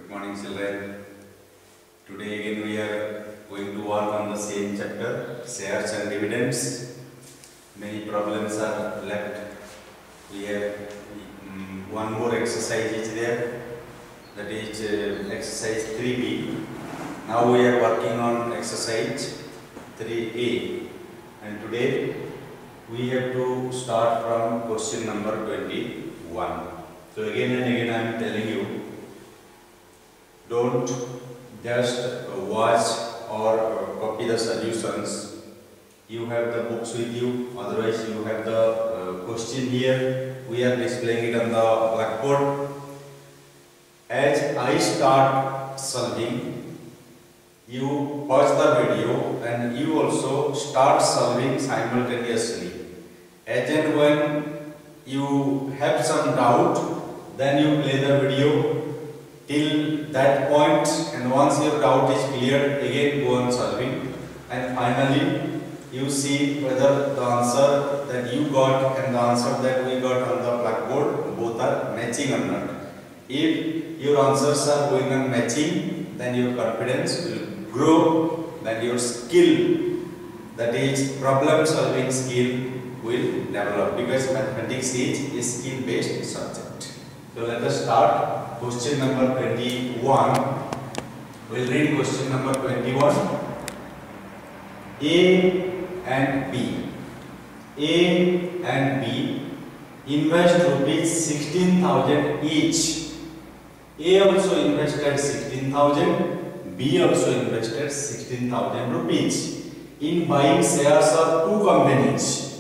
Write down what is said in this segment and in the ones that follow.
Good morning, children. Today again we are going to work on the same chapter, shares and dividends. Many problems are left. We have one more exercise is there, that is exercise 3B. Now we are working on exercise 3A, and today we have to start from question number 21. So again and again I am telling you, don't just watch or copy the solutions. You have the books with you, otherwise you have the question here. We are displaying it on the blackboard. As I start solving, you pause the video and you also start solving simultaneously. As and when you have some doubt, then you play the video till that point, and once your doubt is cleared, again go on solving, and finally you see whether the answer that you got and the answer that we got on the blackboard both are matching or not. If your answers are going on matching, then your confidence will grow, then your skill, that is problem solving skill, will develop, because mathematics is a skill based subject. So let us start. Question number 21. We'll read question number 21. A and B. A and B invest rupees 16,000 each. A also invested 16,000. B also invested 16,000 rupees in buying shares of two companies.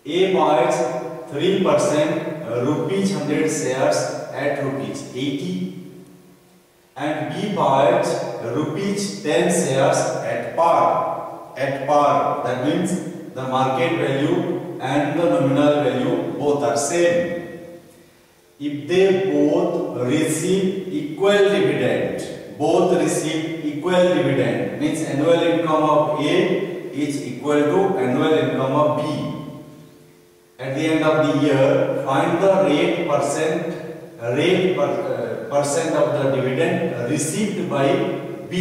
A buys 3% rupees 100 shares at rupees 80, and B buys rupees 10 shares at par. At par, that means the market value and the nominal value both are same. If they both receive equal dividend, means annual income of A is equal to annual income of B. At the end of the year, find the percent of the dividend received by B,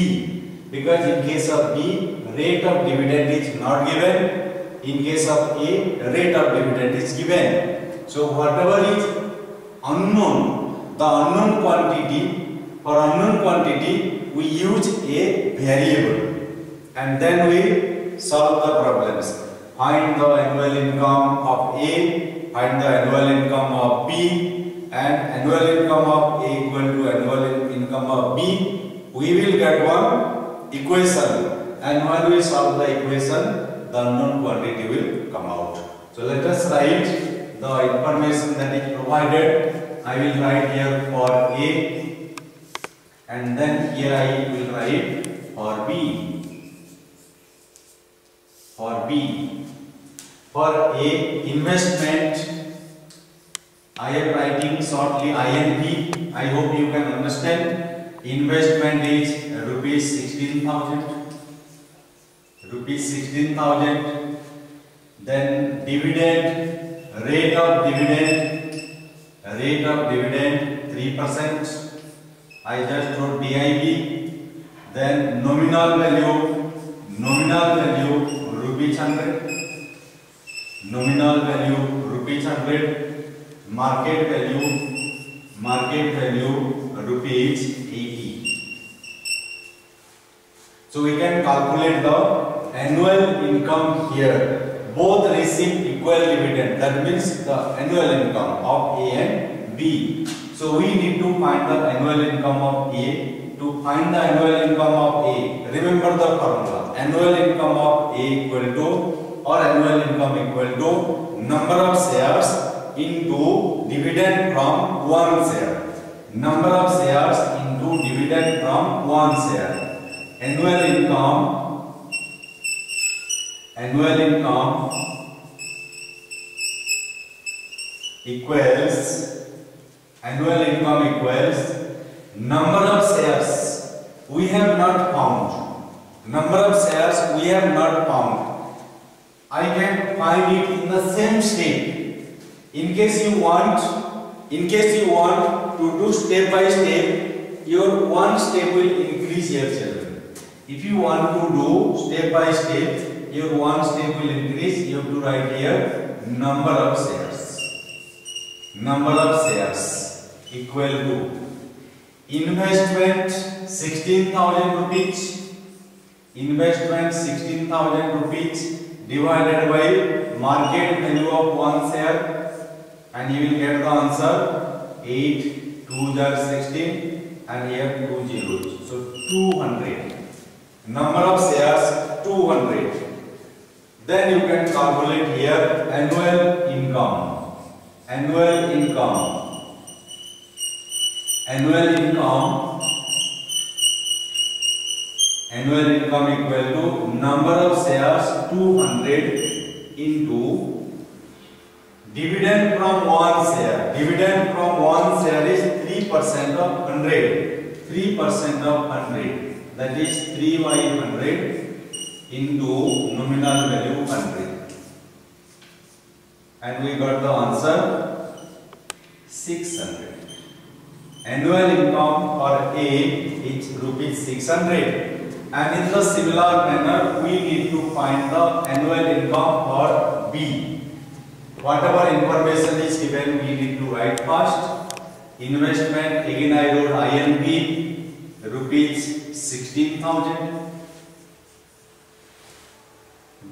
because in case of B, rate of dividend is not given, in case of A, rate of dividend is given. So whatever is unknown, the unknown quantity, for unknown quantity we use a variable, and then we solve the problems. Find the annual income of A, find the annual income of B, and annual income of A equal to annual income of B. We will get one equation, and when we solve the equation, the unknown quantity will come out. So let us write the information that is provided. I will write here for A, and then here I will write for B. For B, for A, investment, I am writing shortly INV. I hope you can understand. Investment is rupees 16,000. Then dividend, rate of dividend 3%. I just wrote DIB. Then nominal value rupees 100. Nominal value rupees 100. Market value rupees 80. So we can calculate the annual income here. Both receive equal dividend. That means the annual income of A and B. So we need to find the annual income of A. To find the annual income of A, remember the formula. Annual income of A equal to, or annual income equal to, number of shares into dividend from one share. Number of shares into dividend from one share. Annual income equals number of shares we have not found. Number of shares we have not found. I can find it in the same step. In case you want to do step by step, your one step will increase here, children. If you want to do step by step, your one step will increase. You have to write here number of shares. Number of shares equal to investment 16,000 rupees. Investment 16,000 rupees divided by market value of one share, and you will get the answer 8 2s are 16 and here 2 zeros. So 200. Number of shares 200. Then you can calculate here annual income. Annual income. Annual income. Annual income equal to number of shares 200 into dividend from one share. Dividend from one share is 3% of 100. 3% of 100. That is 3 by 100 into nominal value 100. And we got the answer 600. Annual income for A is rupees 600. And in the similar manner, we need to find the annual income for B. Whatever information is given, we need to write first. Investment, again I wrote INB, rupees 16,000.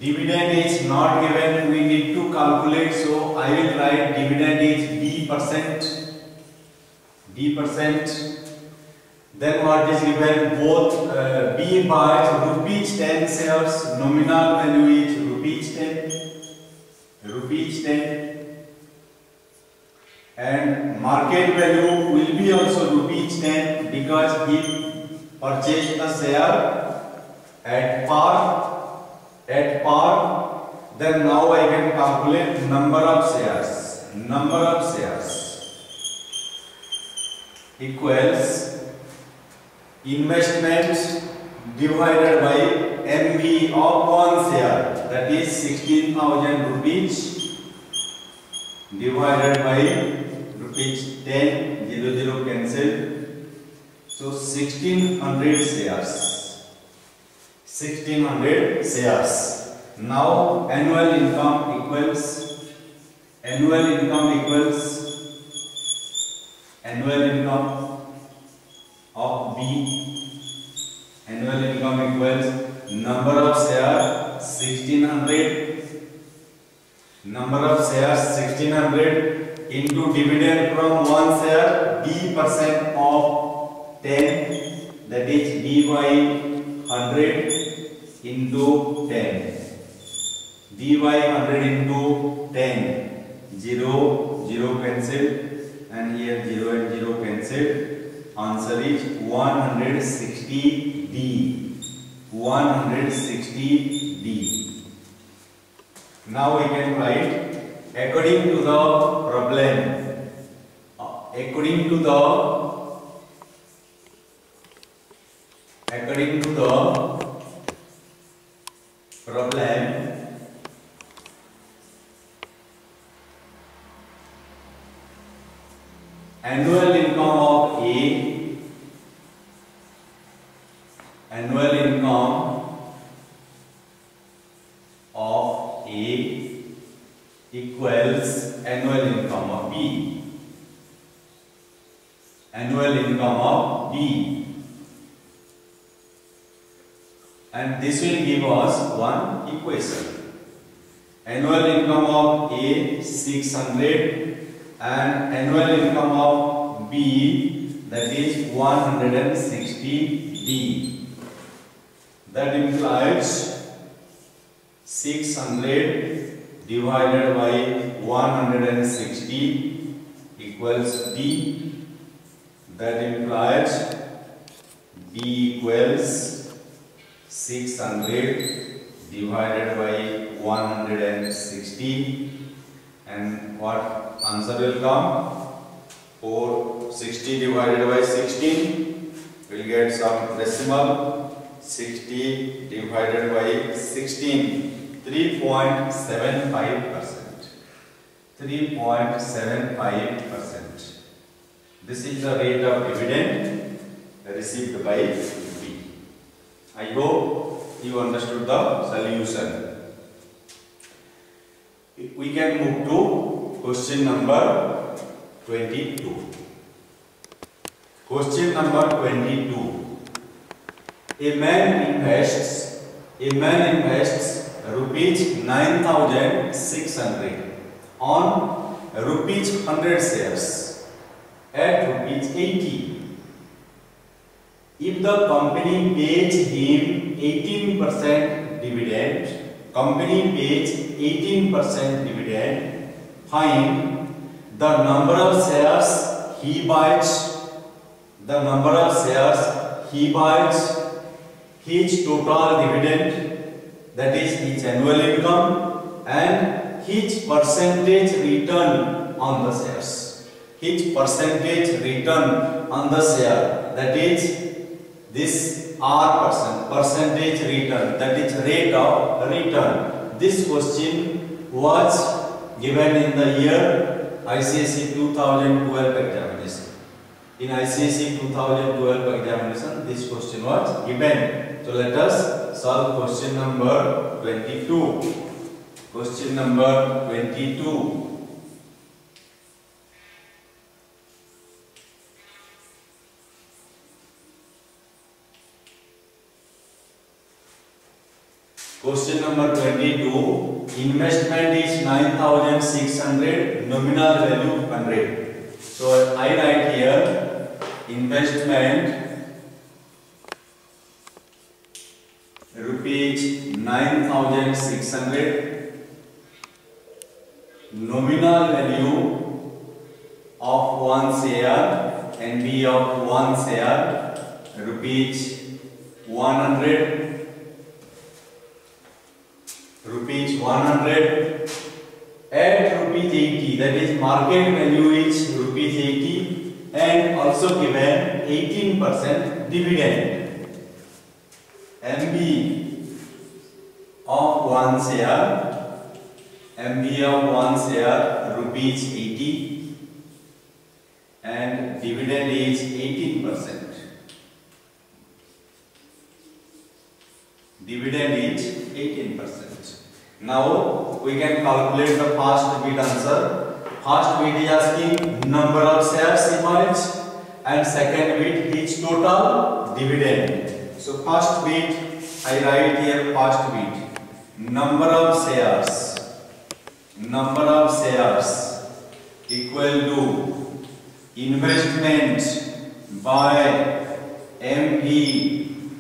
Dividend is not given, we need to calculate, so I will write dividend is D%. D%. Then what is given? Both B buys rupees 10 shares, nominal value is rupees 10. Rupees 10. And market value will be also rupees 10 because he purchased the share at par. At par. Then now I can calculate number of shares. Number of shares equals investment divided by MB of one share, that is 16,000 rupees divided by rupees 10, 00 cancelled. So 1600 shares. 1600 shares. Now annual income equals annual income of B. Annual income equals number of shares 1600. Number of shares 1600 into dividend from one share D% of 10, that is D by 100 into 10. D by 100 into 10. 0, 0 cancelled, and here 0 and 0 cancelled. Answer is 160D. 160D. Now we can write according to the problem. According to the problem, annual income of A, annual income of A equals annual income of B. Annual income of B. And this will give us one equation. Annual income of A 600 and annual income of B, that is 160D. That implies 600 divided by 160 equals D. That implies D equals 600 divided by 160, and what answer will come? 460 divided by 16, we'll get some decimal. 60 divided by 16, 3.75%. 3.75%. This is the rate of dividend. received by B. I hope you understood the solution. We can move to question number 22. Question number 22. A man invests rupees 9,600 on rupees 100 shares at rupees 80. If the company pays him 18% dividend, find the number of shares he buys, his total dividend, that is his annual income, and his percentage return on the shares. That is this percentage return, that is rate of return. This question was given in the year ICSE 2012 examination. In ICSE 2012 examination, this question was given. So let us solve question number 22. Question number 22. Question number 22. Investment is 9,600, nominal value 100. So I write here investment rupees 9,600, nominal value of one share, NB of one share, rupees 100. At rupees 80, that is market value is rupees 80, and also given 18% dividend. MB of one share, rupees 80, and dividend is 18%. Now we can calculate the first bit answer. First bit is asking number of shares he buys, and second bit is total dividend. So first bit, I write here first bit. Number of shares equal to investment by MB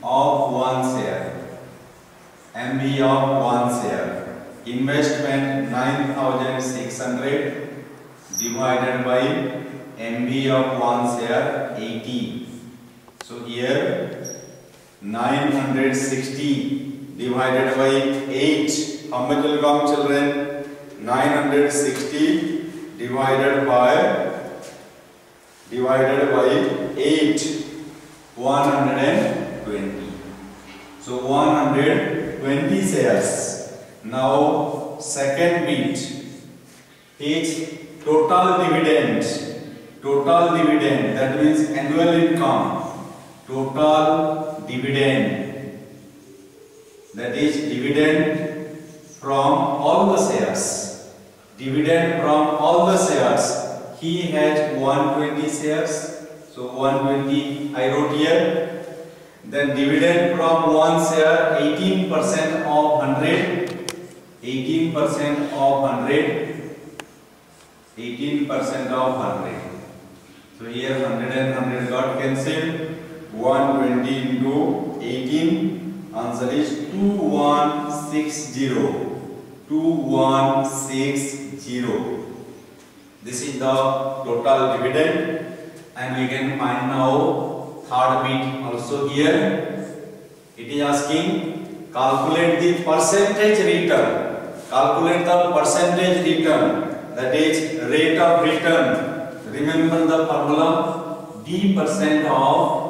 of one share. Investment 9,600 divided by MB of one share 80. So here 960 divided by 8. How much will come, children? 960 divided by 8. 120. So 120 shares. Now second bit is total dividend, that means annual income. Total dividend, that is dividend from all the shares. He has 120 shares, so 120 I wrote here. Then dividend from one share, 18% of 100. 18% of 100. So here 100 and 100 got cancelled. 120 into 18. Answer is 2160. 2160. This is the total dividend, and we can find now third bit also here. It is asking calculate the percentage return. That is rate of return. Remember the formula, D% of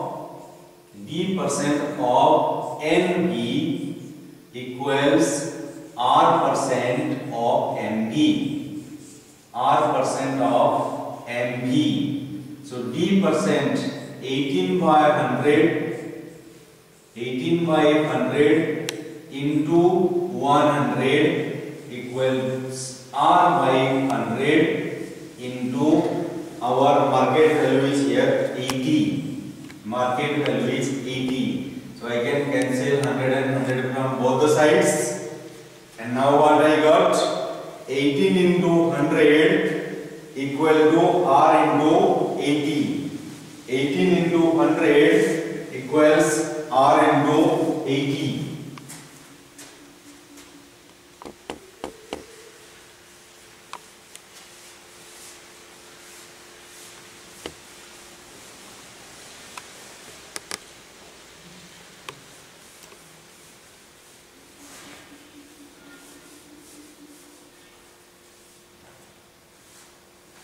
NB equals R% of MB. So D% 18 by 100 into 100 equals R by 100 into our market value is here 80. Market value is 80. So I can cancel 100 and 100 from both the sides. And now what I got? 18 into 100 equal to R into 80. 18 into 100 equals R into 80.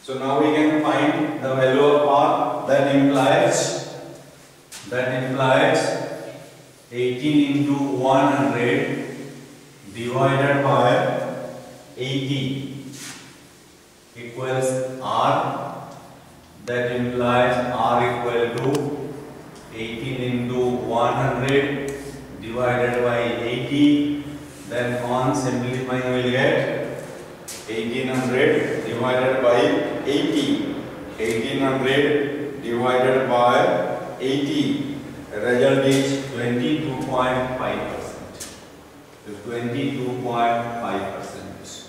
So now we can find the value of R. That implies 18 into 100 divided by 80 equals R. That implies R equal to 18 into 100 divided by 80. Then on simplifying we will get 1800 divided by 80. 1800 divided by 80. The result is 22.5%. So 22.5%.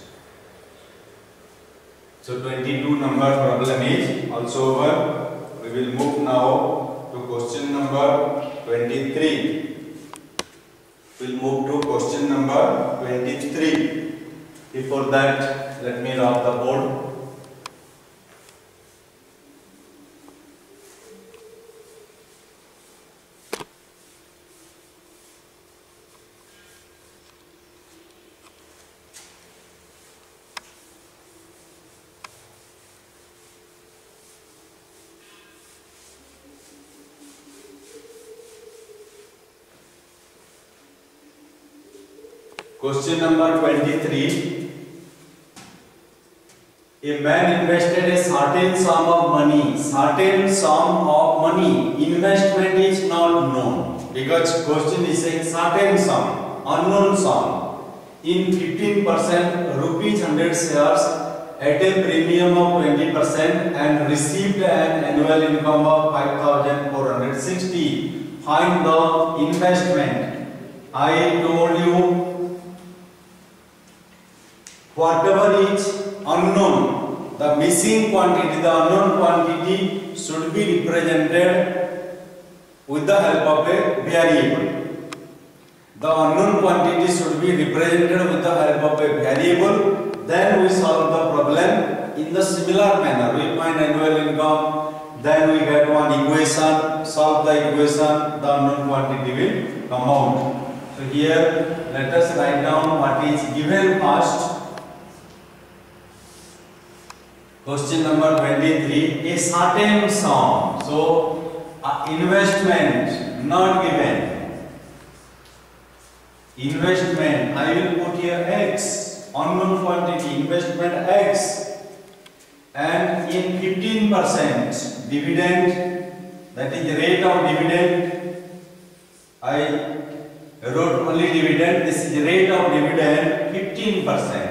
So 22 number problem is also over. We will move now to question number 23. We'll move to question number 23. Before that, let me rub the board. Question number 23. A man invested a certain sum of money. Investment is not known because question is saying certain sum, unknown sum in 15% rupees 100 shares at a premium of 20% and received an annual income of 5,460. Find the investment. I told you whatever is unknown, the missing quantity, the unknown quantity should be represented with the help of a variable. The unknown quantity should be represented with the help of a variable. Then we solve the problem in the similar manner. We find annual income, then we get one equation, solve the equation, the unknown quantity will come out. So here let us write down what is given first. Question number 23, a certain sum. So, investment not given. Investment, I will put here X, unknown quantity, investment X. And in 15% dividend, that is the rate of dividend. I wrote only dividend, this is the rate of dividend 15%.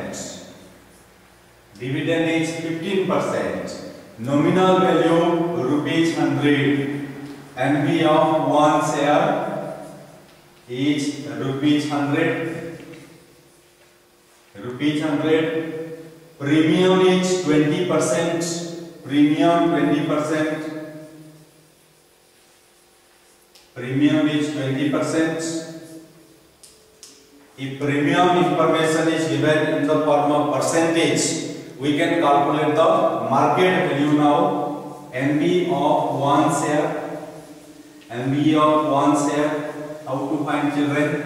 Dividend is 15%. Nominal value rupees 100. NB of one share is rupees 100. Rupees 100. Premium is 20%. Premium 20%. Premium is 20%. If premium information is given in the form of percentage, we can calculate the market value now. NB of one share. NB of one share. How to find, children?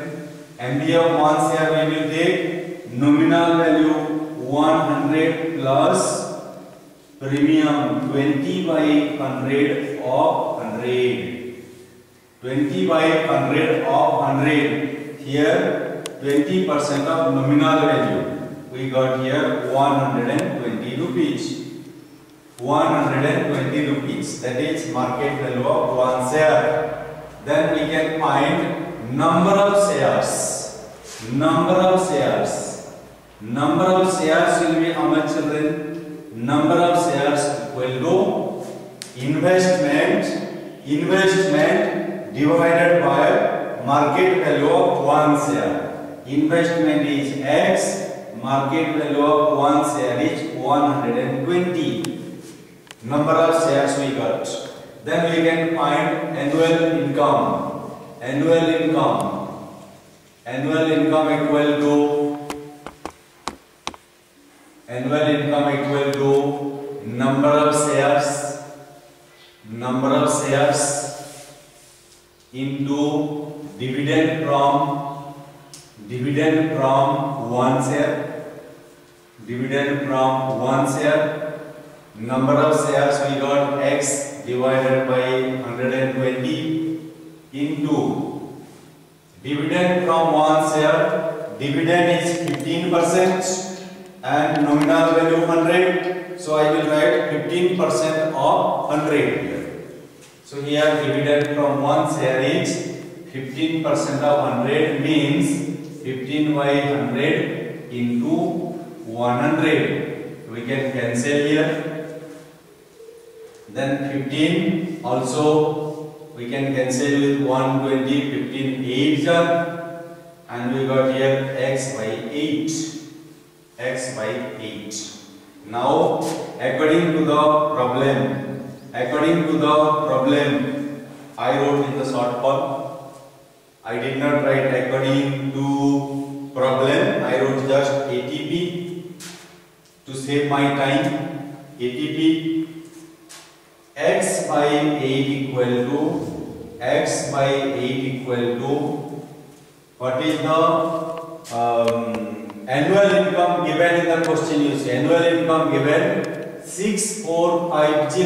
NB of one share we will take nominal value 100 plus premium 20 by 100 of 100. 20 by 100 of 100. Here 20% of nominal value. We got here 120 rupees. 120 rupees. That is market value of one share. Then we can find number of shares. Number of shares. Number of shares will be how much, children? Number of shares equal to investment divided by market value of one share. Investment is X. Market value of one share is 120. Number of shares we got. Then we can find annual income. Annual income equal to number of shares into dividend from one share. Number of shares we got X divided by 120 into dividend from one share. Dividend is 15% and nominal value 100. So I will write 15% of 100 here. So here dividend from one share is 15% of 100 means 15 by 100 into 100. We can cancel here. Then 15 also we can cancel with 120, 15 8 and we got here X by 8. Now according to the problem I wrote in the short form. I did not write according to problem. I wrote just ATP to save my time. ATP X by 8 equal to what is the annual income given in the question? You see annual income given 6450.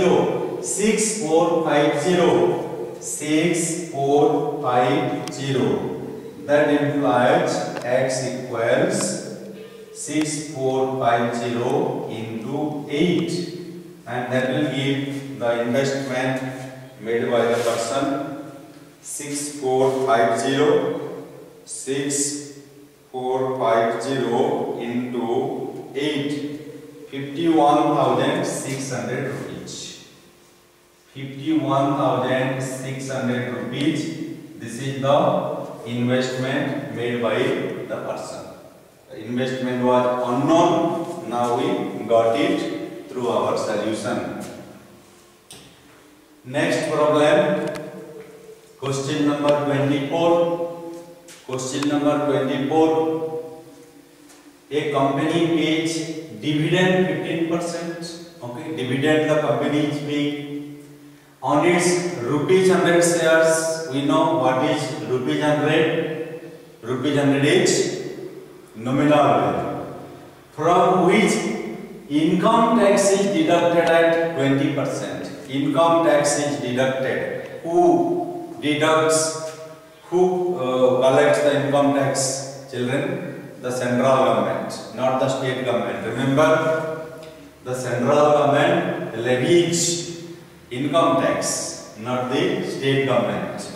That implies X equals 6450 into 8 and that will give the investment made by the person 6450 into 8, 51,600 rupees. 51,600 rupees. This is the investment made by the person. The investment was unknown. Now we got it through our solution. Next problem, question number 24. Question number 24. A company pays dividend 15%. Okay, dividend the company is paying on its rupees 100 shares. We know what is rupees 100. Rupees 100 is nominal value, from which income tax is deducted at 20%. Income tax is deducted. Who collects the income tax? Children? The central government, not the state government. Remember, the central government levies income tax, not the state government.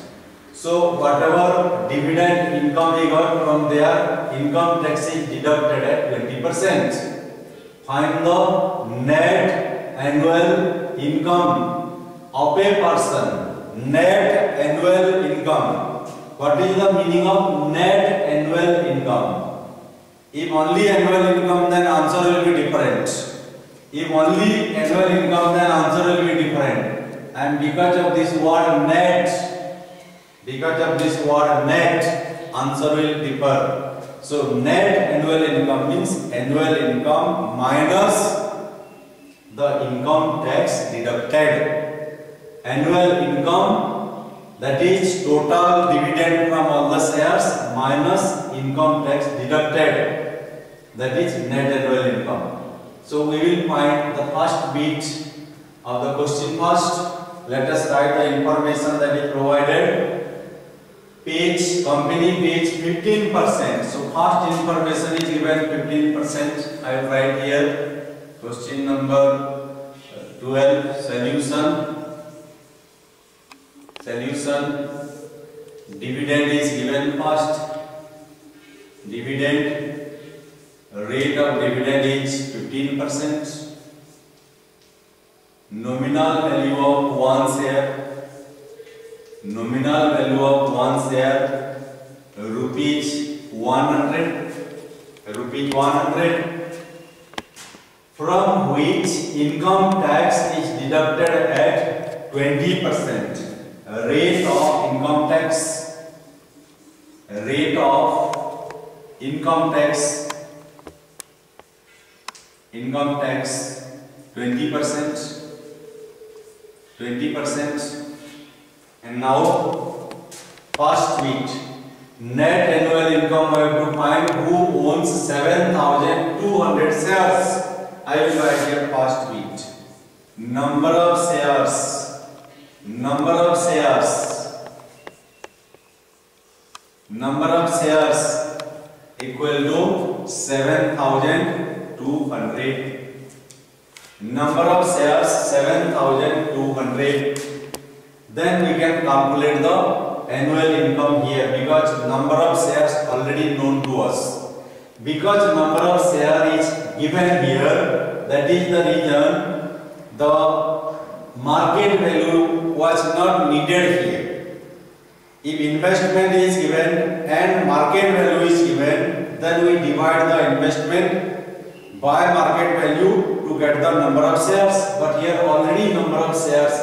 So whatever dividend income they got from their income tax is deducted at 20%. Find the net annual income of a person. Net annual income. What is the meaning of net annual income? If only annual income, then answer will be different. If only annual income, then answer will be different. And because of this word net, answer will differ. So net annual income means annual income minus the income tax deducted. Annual income, that is total dividend from all the shares minus income tax deducted. That is net annual income. So we will find the first bit of the question first. Let us write the information that is provided. Company pays 15%. So first information is given 15%. I will write here. Question number 12 solution dividend is given first. Dividend rate of dividend is 15%. Nominal value of one share. Nominal value of one share rupees 100. Rupees 100. From which income tax is deducted at 20%. Rate of income tax. Rate of income tax. Income tax 20%. 20%. And now first bit, net annual income I have to find who owns 7,200 shares. I will write here first bit. Number of shares. Number of shares. Number of shares equal to 7,200. Number of shares 7,200. Then we can calculate the annual income here because number of shares already known to us. Because number of shares is given here, that is the reason the market value was not needed here. If investment is given and market value is given, then we divide the investment by market value to get the number of shares. But here already number of shares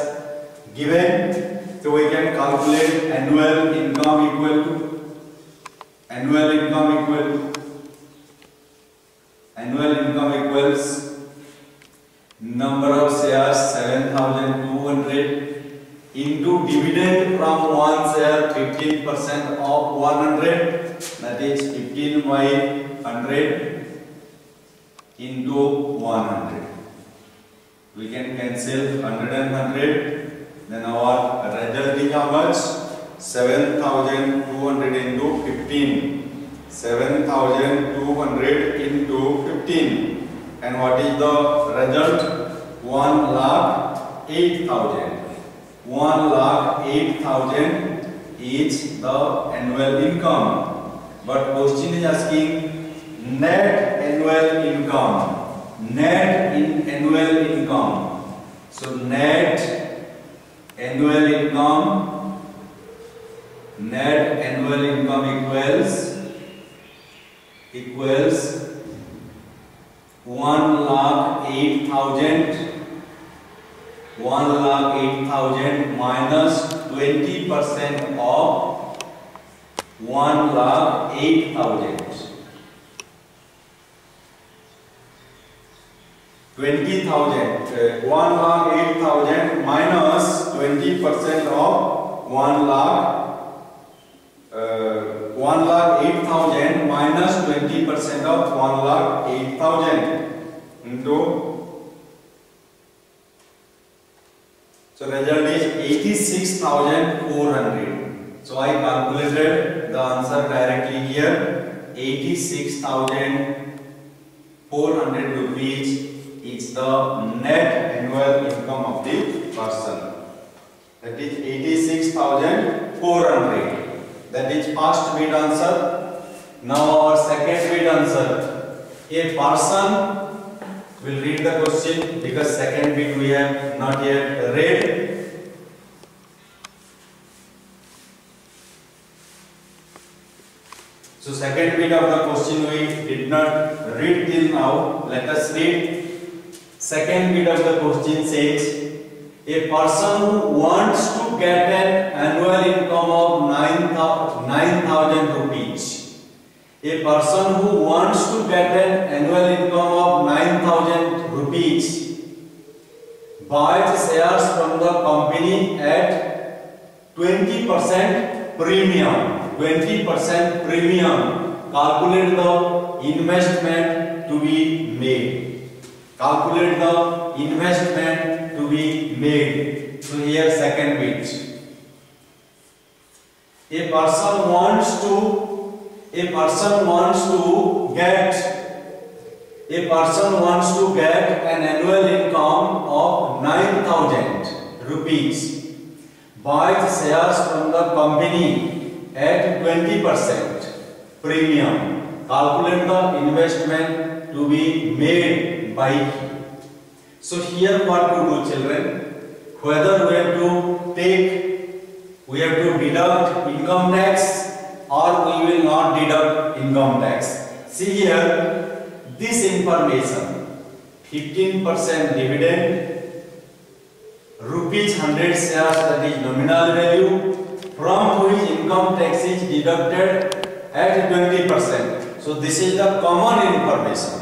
given, so we can calculate annual income equal to annual income equals number of shares 7,200 into dividend from one share 15% of 100, that is 15 by 100 into 100. We can cancel 100 and 100. Then our result is how much? 7,200 into 15. 7,200 into 15. And what is the result? 1,08,000. 1,08,000 is the annual income. But question is asking net annual income. Net annual income. So net annual income equals 1,08,000 minus 20% of 1,08,000. 1,08,000 minus 20% of 1,08,000 minus 20% of 1,08,000 into, so result is 86,400. So I calculated the answer directly here. 86,400 rupees is the net annual income of the person. That is 86,400. That is first bit answer. Now our second bit answer. A person, will read the question because second bit we have not yet read. So second bit of the question we did not read till now. Let us read. Second bit of the question says, a person who wants to get an annual income of 9,000 rupees. A person who wants to get an annual income of 9,000 rupees buys shares from the company at 20% premium. 20% premium. Calculate the investment to be made. Calculate the investment to be made. So here second bit. A person wants to get A person wants to get an annual income of 9,000 rupees. Buys shares from the company at 20% premium. Calculate the investment to be made by him. So here what to do, children? Whether we have to deduct income tax or we will not deduct income tax. See here, this information, 15% dividend, rupees 100 shares, that is nominal value, from which income tax is deducted at 20%. So this is the common information.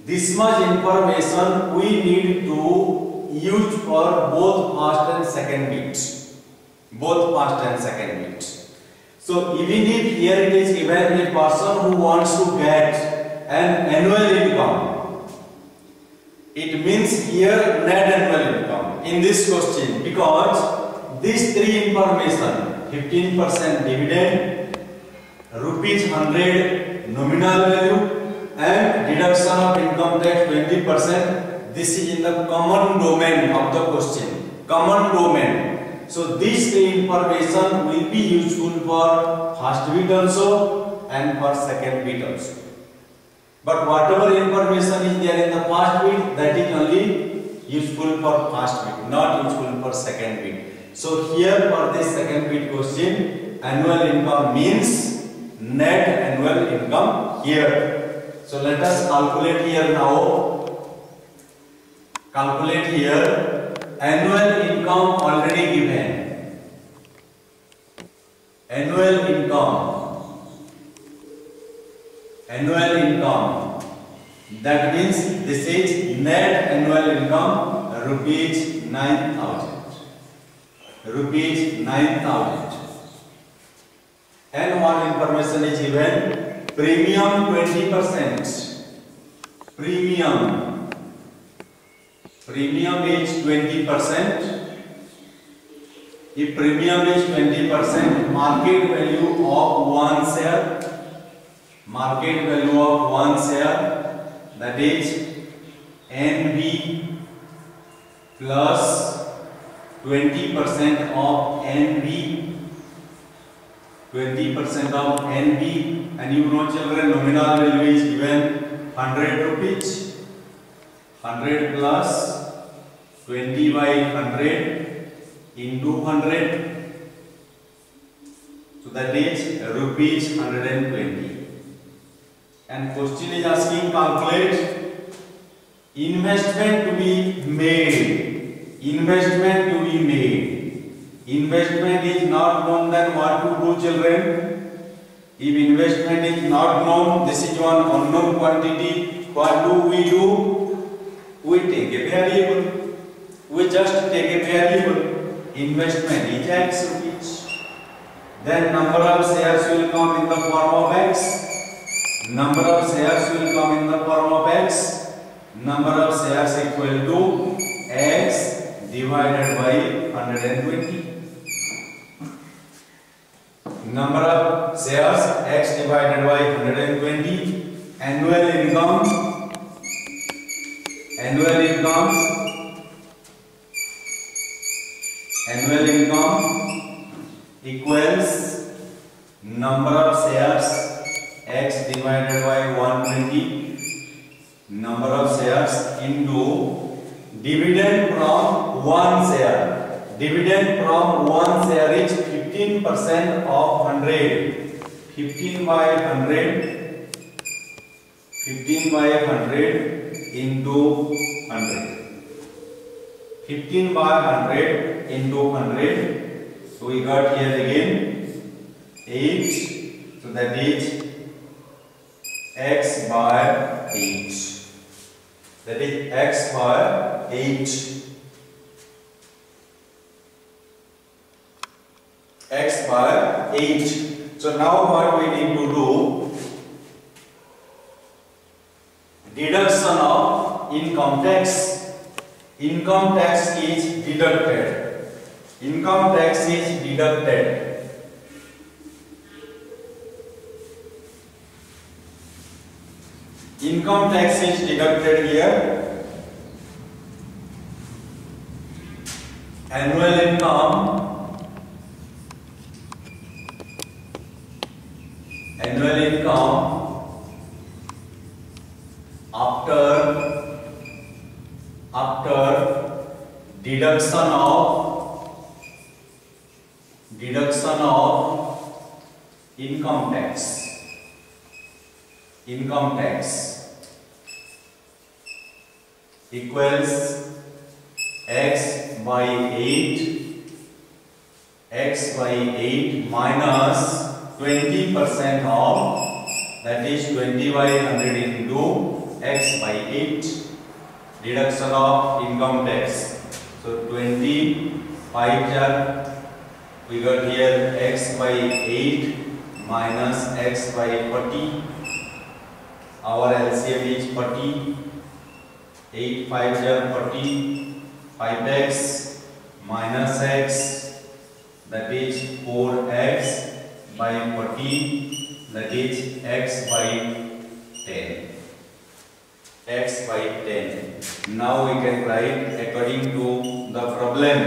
This much information we need to use for both first and second bits. Both first and second bits. So even if here it is given a person who wants to get an annual income, it means here net annual income in this question, because these three information, 15% dividend, rupees 100 nominal value, and deduction of income tax 20%, this is in the common domain of the question. Common domain. So these three information will be useful for first bit also and for second bit also. But whatever information is there in the first bit, that is only useful for first bit, not useful for second bit. So here for this second bit question, annual income means net annual income here. So let us calculate here now. Calculate here. Annual income already given. Annual income. Annual income. That means this is net annual income rupees 9,000. Rupees 9,000. And what information is given? Premium 20%. Premium is 20%. If premium is 20%, market value of one share, that is NB plus 20% of NB, 20% of NB, and you know children, nominal value is given 100 rupees. 100 plus 20 by 100 into 100, so that is rupees 120. And question is asking calculate investment to be made. Investment to be made. Investment is not known, then what to do, children? If investment is not known, this is one unknown quantity. What do? We take a variable. We just take a variable. Investment is X rupees. Then number of shares will come in the form of X. Number of shares will come in the form of X. Number of shares equal to X divided by 120. Number of shares X divided by 120. Annual income equals number of shares X divided by 120, number of shares into dividend from one share. Dividend from one share is 15% of 100. 15 by 100 into 100. 15 by 100 into 100. So we got here again 8. So that is X by 8. That is X by 8. X by 8. So now what we need to do? Deduction of income tax. Income tax is deducted. Income tax is deducted. Income tax is deducted here. Annual income after deduction of income tax equals x by 8 minus 20% of, that is 20 by 100 into x by 8, deduction of income tax. So 20 5 we got here x by 8 minus x by 40. Our LCM is 40. 8 5 40. 5x minus x, that is 4x by 40, that is x by 10. X by 10. Now we can write according to the problem.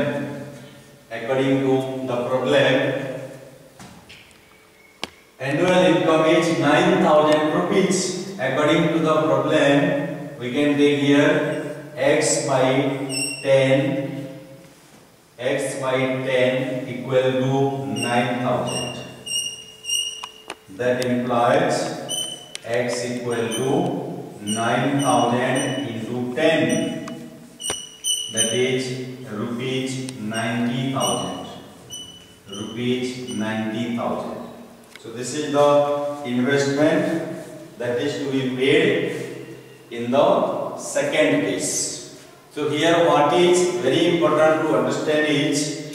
Annual income is 9,000 rupees. According to the problem, we can take here x by 10 equal to 9,000. That implies x equal to 9,000 into 10, that is rupees 90,000. So this is the investment that is to be paid in the second case. So here what is very important to understand is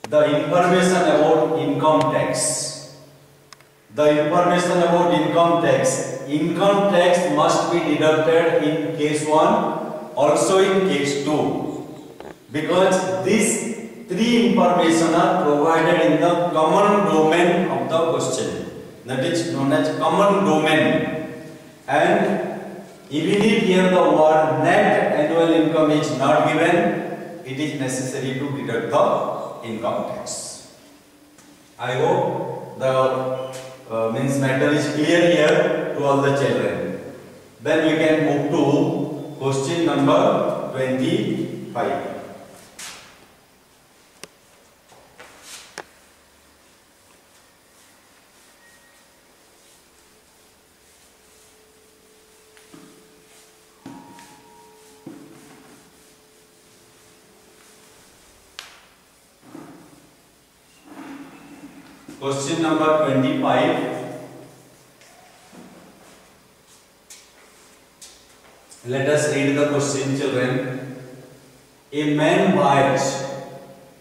the information about income tax. Income tax must be deducted in case 1, also in case 2, because these three information are provided in the common domain of the question, that is known as common domain. And even if here the word net annual income is not given, it is necessary to deduct the income tax. I hope the matter is clear here to all the children. Then we can move to question number 25. Question number 25. Let us read the question, children. A man buys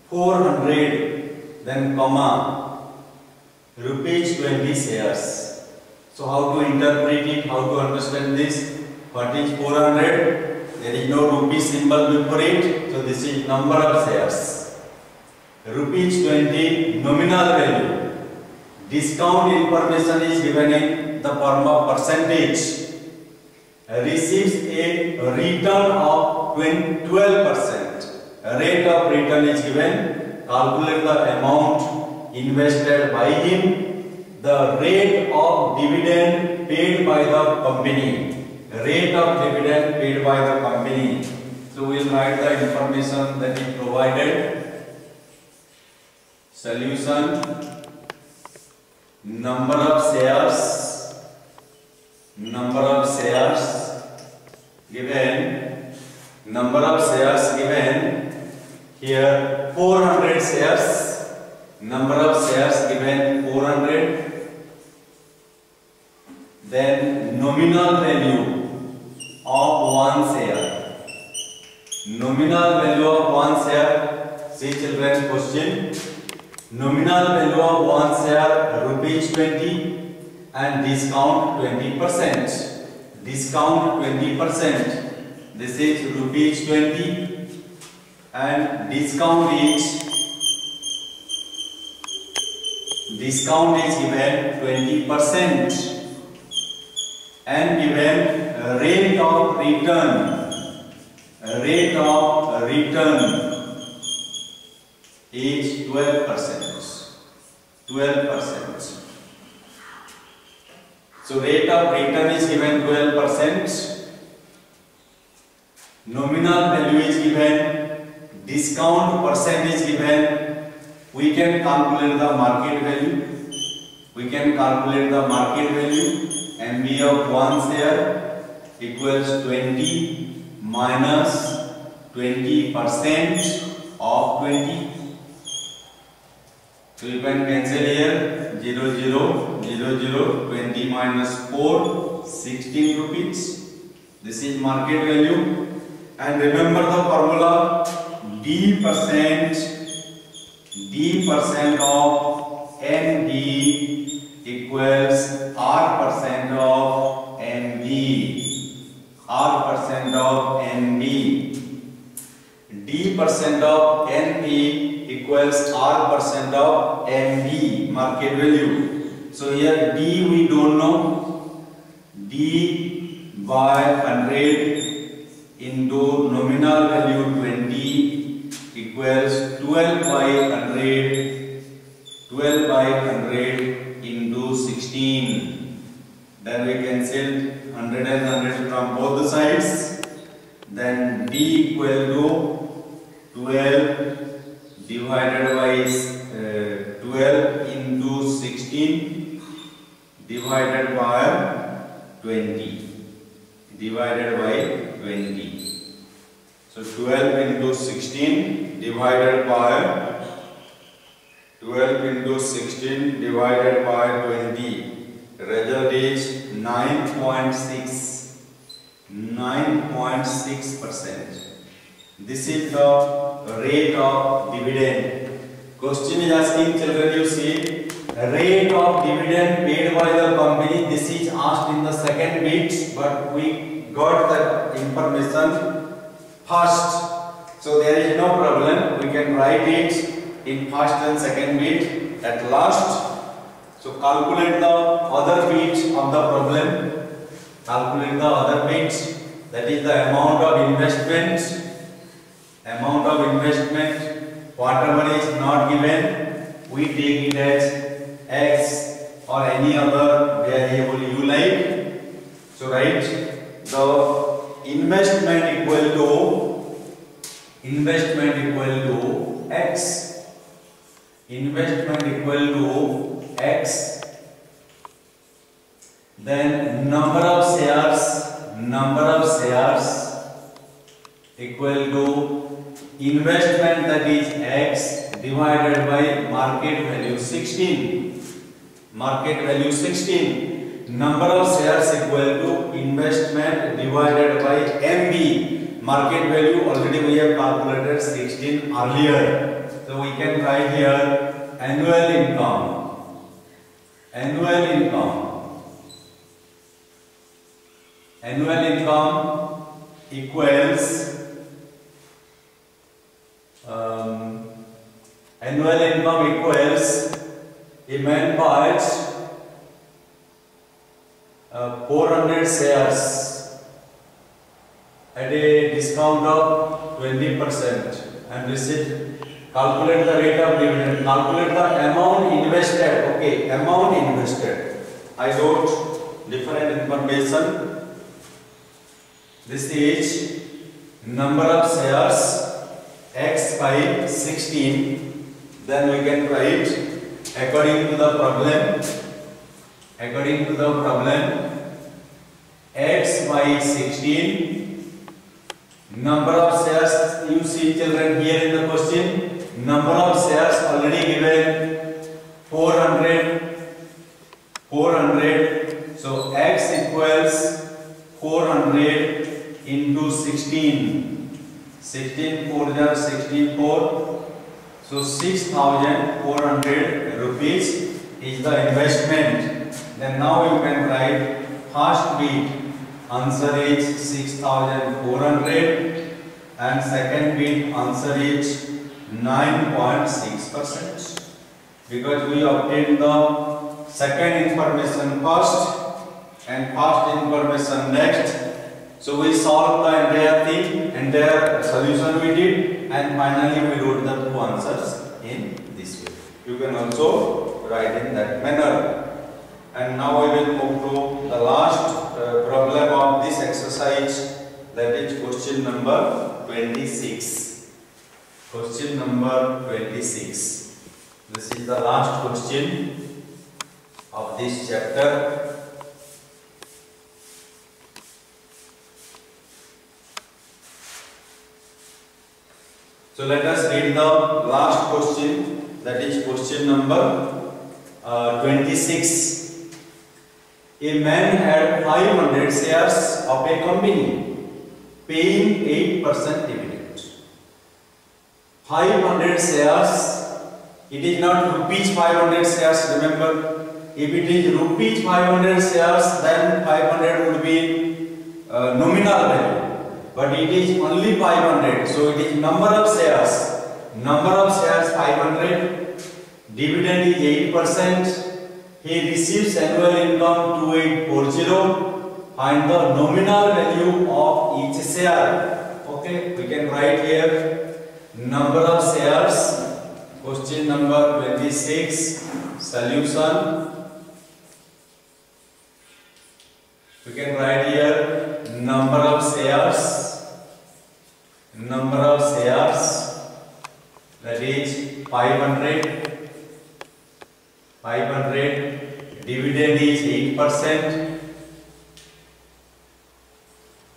400, then comma, rupees 20 shares. So how to interpret it? How to understand this? What is 400? There is no rupee symbol before it. So this is number of shares. Rupees 20 nominal value. Discount information is given in the form of percentage. Receives a return of 12%. Rate of return is given. Calculate the amount invested by him. The rate of dividend paid by the company. So we will write the information that is provided. Solution. Number of shares given here 400 shares, number of shares given 400, then nominal value of one share, see children question, nominal value of one share rupees 20 and discount 20%. This is rupees 20 and discount is given 20%. and given rate of return is 12%. 12%. So rate of return is given 12%. Nominal value is given. Discount percent is given. We can calculate the market value. MB of 1 share equals 20 minus 20% of 20. So you can cancel here 0, 0, 0, 0, 20 minus 4, 16 rupees. This is market value. And remember the formula, D percent of ND equals R percent of NB. D percent of NB equals R percent of NB, market value. So here D we don't know. D by 100 into nominal value 20 equals 12 by 100 into 16. Then we cancel 100 and 100 from both the sides. Then D equal to 12 divided by 12 into 16 divided by 20. So 12 into 16 divided by 20. Result is 9.6%. This is the rate of dividend. Question is asking children, you see, rate of dividend paid by the company. This is asked in the second bit, but we got the information first. So there is no problem. We can write it in first and second bit at last. So calculate the other bit of the problem. That is the amount of investment. Whatever is not given, we take it as X or any other variable you like. So write the investment equal to X. Then number of shares equal to investment, that is X, divided by market value 16. Number of shares equal to investment divided by MB. Market value already we have calculated 16 earlier. So we can write here annual income equals a man bought 400 shares at a discount of 20% and received. Calculate the rate of dividend. Calculate the amount invested. Okay, amount invested. I wrote different information. This is number of shares X by 16. Then we can write according to the problem. X by 16. Number of shares, you see children here in the question. Number of shares already given 400. So X equals 400 into 16. 16 4 are 64. So 6,400 rupees is the investment. Then now you can write first bit. Answer is 6,400 and second bit answer is 9.6%, because we obtained the second information first and past information next. So we solved the entire thing, entire solution we did, and finally we wrote the two answers in this way. You can also write in that manner. And now we will move to the last problem of this exercise, that is question number 26. Question number 26. This is the last question of this chapter. So let us read the last question, that is question number 26. A man had 500 shares of a company paying 8% dividend. 500 shares, it is not rupees 500 shares, remember. If it is rupees 500 shares, then 500 would be nominal value. But it is only 500, so it is number of shares. Number of shares 500, dividend is 8%. He receives annual income 2840. Find the nominal value of each share. Okay, we can write here number of shares. Question number 26. Solution. We can write here number of shares. Number of shares, that is 500. 500. Dividend is 8%.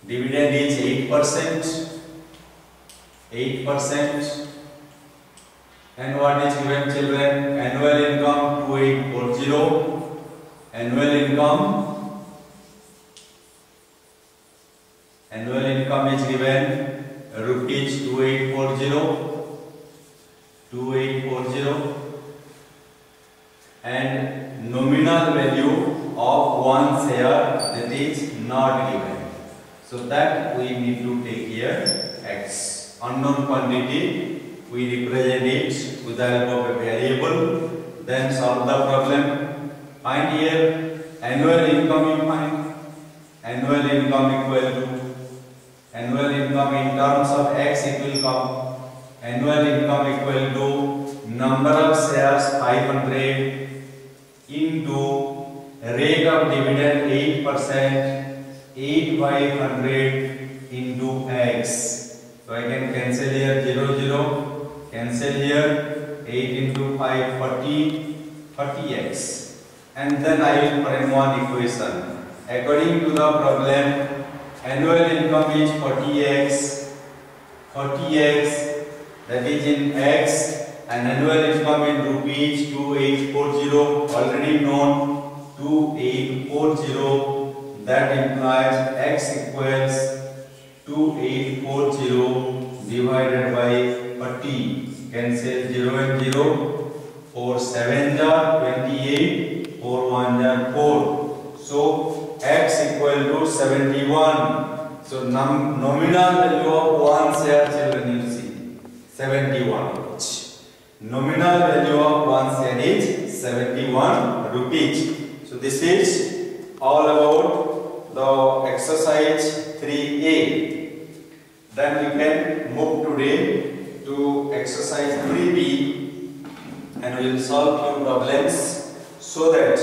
Dividend is 8%. 8%. And what is given, children? Annual income 2840. Annual income. Annual income is given rupees 2840. 2840. And nominal value of one share, that is not given. So that we need to take here X. Unknown quantity, we represent it with the help of a variable. Then solve the problem. Find here annual income, you find annual income equal to annual income in terms of X, it will come annual income equal to number of shares 500 into rate of dividend 8%, 8 by 100 into X. So I can cancel here 0, 0, cancel here 8 into 5, 40, 40x. And then I will frame one equation. According to the problem, annual income is 40x, 40x, that is in X. And annual income in rupees 2840, already known, 2840, that implies X equals 2840 divided by 40. Cancel 0 and 0. 4 7 are 28, 4 1 are 4. So X equal to 71. So nominal value of one share, children, you see 71. Nominal value of one share is 71 rupees. So this is all about the exercise 3A. Then we can move today to exercise 3B and we will solve few problems so that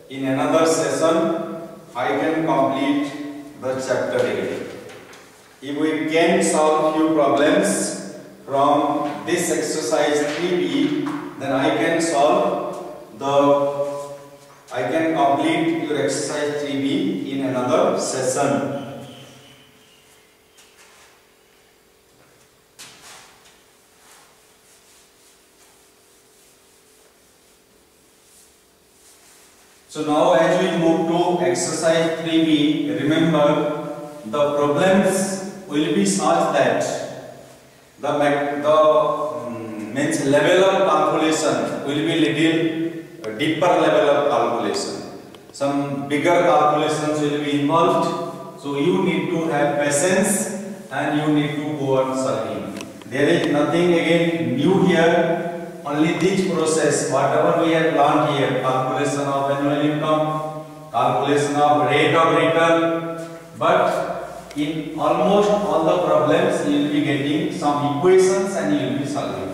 in another session I can complete the chapter again. If we can solve few problems from this exercise 3B, then I can complete your exercise 3B in another session. So now as we move to exercise 3B, remember the problems will be such that the means level of calculation will be little deeper level of calculation. Some bigger calculations will be involved. So you need to have patience and you need to go on solving. There is nothing again new here. Only this process, whatever we have learned here, calculation of annual income, calculation of rate of return, but in almost all the problems you will be getting some equations and you will be solving.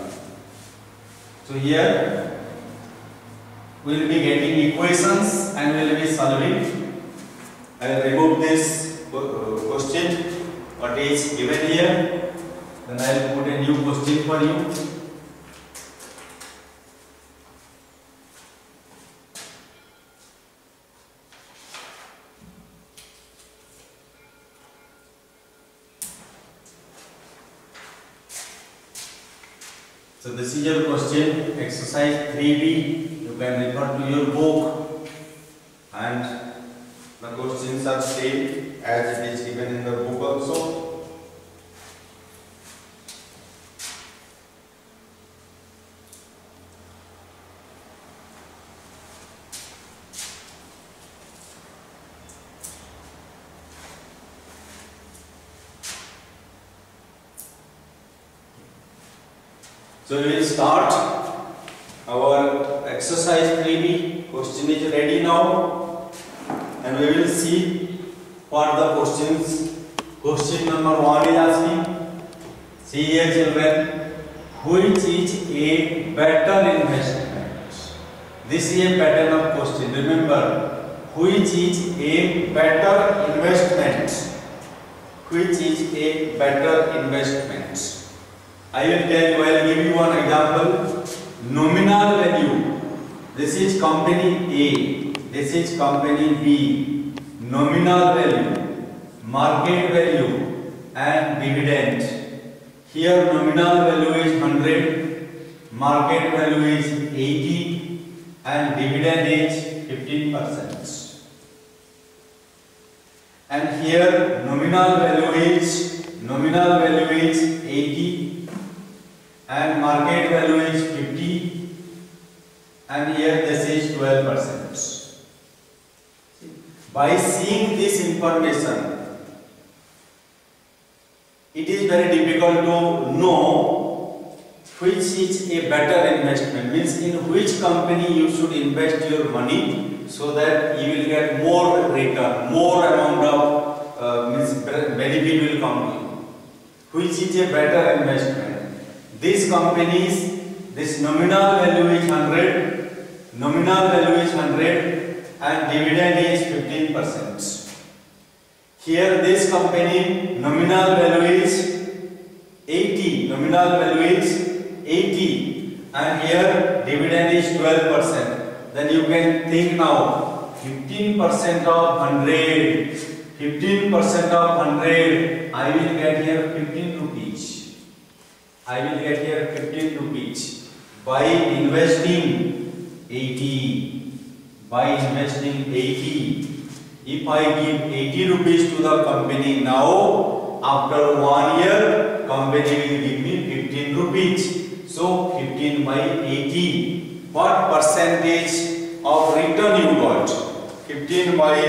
So here we will be getting equations and we will be solving. I will remove this question what is given here, then I will put a new question for you. So this is your question, exercise 3B. You can refer to your book, and the questions are same as it is given in the book also. So we will start our exercise 3B. Question is ready now, and we will see what the questions. Question number 1 is asking, see here children, which is a better investment? This is a pattern of question. Remember, which is a better investment? Which is a better investment? I will tell you, I will give you one example. Nominal value. This is company A. This is company B. Nominal value, market value, and dividend. Here nominal value is 100, market value is 80, and dividend is 15%. And here nominal value is 80. And market value is 50, and here this is 12%. By seeing this information, it is very difficult to know which is a better investment, means in which company you should invest your money so that you will get more return, more amount of means benefit will come to you. Which is a better investment? These companies, this nominal value is 100, and dividend is 15%. Here this company nominal value is 80, and here dividend is 12%. Then you can think now, 15% of 100, I will get here 15 rupees. I will get here 15 rupees by investing 80. If I give 80 rupees to the company now, after 1 year, company will give me 15 rupees. So 15 by 80. What percentage of return you got? 15 by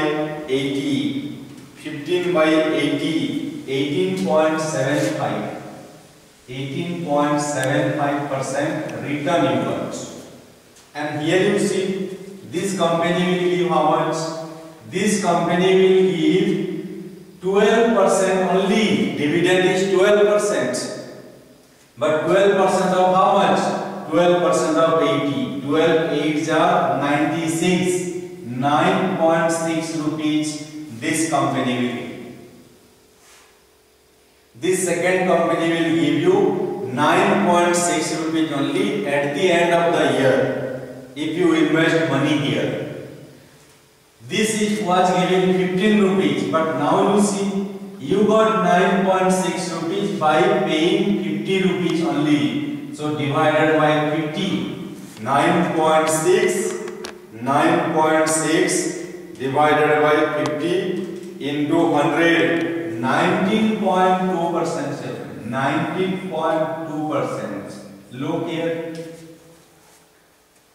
80. 18.75. 18.75% return you got. And here you see, this company will give how much? This company will give 12% only. Dividend is 12%. But 12% of how much? 12% of 80. 12 8s are 96. 9.6 rupees this company will give. This second company will give you 9.6 rupees only at the end of the year if you invest money here. This was giving 15 rupees, but now you see you got 9.6 rupees by paying 50 rupees only. So divided by 50, 9.6 divided by 50 into 100. 19.2%. 19.2%. Look here.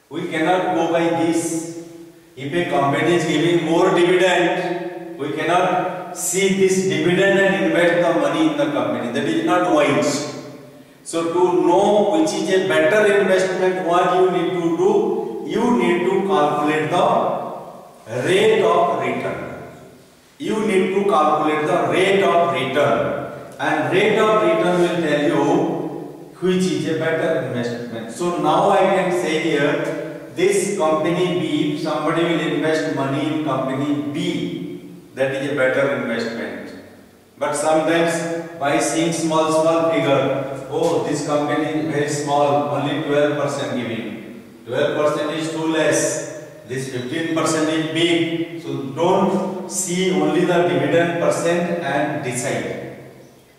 We cannot go by this. If a company is giving more dividend, we cannot see this dividend and invest the money in the company. That is not wise. So to know which is a better investment, what you need to do, you need to calculate the rate of need to calculate the rate of return, and rate of return will tell you which is a better investment. So now I can say here, this company B, somebody will invest money in company B, that is a better investment. But sometimes by seeing small figure, oh, this company is very small, only 12% giving. 12% is too less. This 15% is big. So don't see only the dividend percent and decide.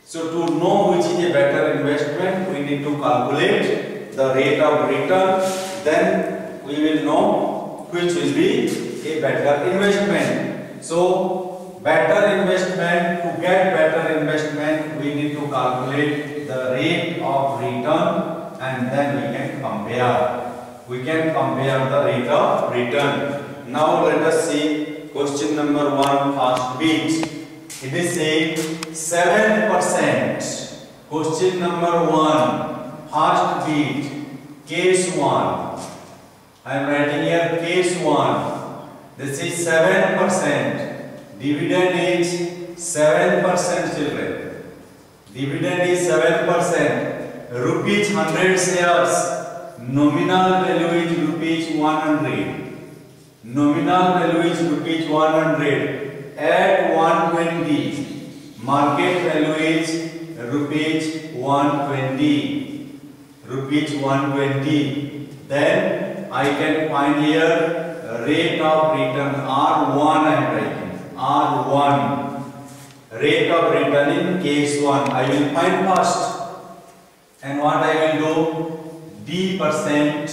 So to know which is a better investment, we need to calculate the rate of return. Then we will know which will be a better investment. So better investment, to get better investment, we need to calculate the rate of return, and then we can compare. We can compare the rate of return. Now let us see question number 1, first bit. It is saying 7%. Question number 1, first bit, case 1. I am writing here case 1. This is 7%. Dividend is 7%, children. Dividend is 7%. Rupees 100 shares. Nominal value is rupees 100. Nominal value is rupees 100. At 120. Market value is rupees 120. Rupees 120. Then I can find here rate of return R1. I am writing R1. Rate of return in case 1. I will find first. And what I will do? D percent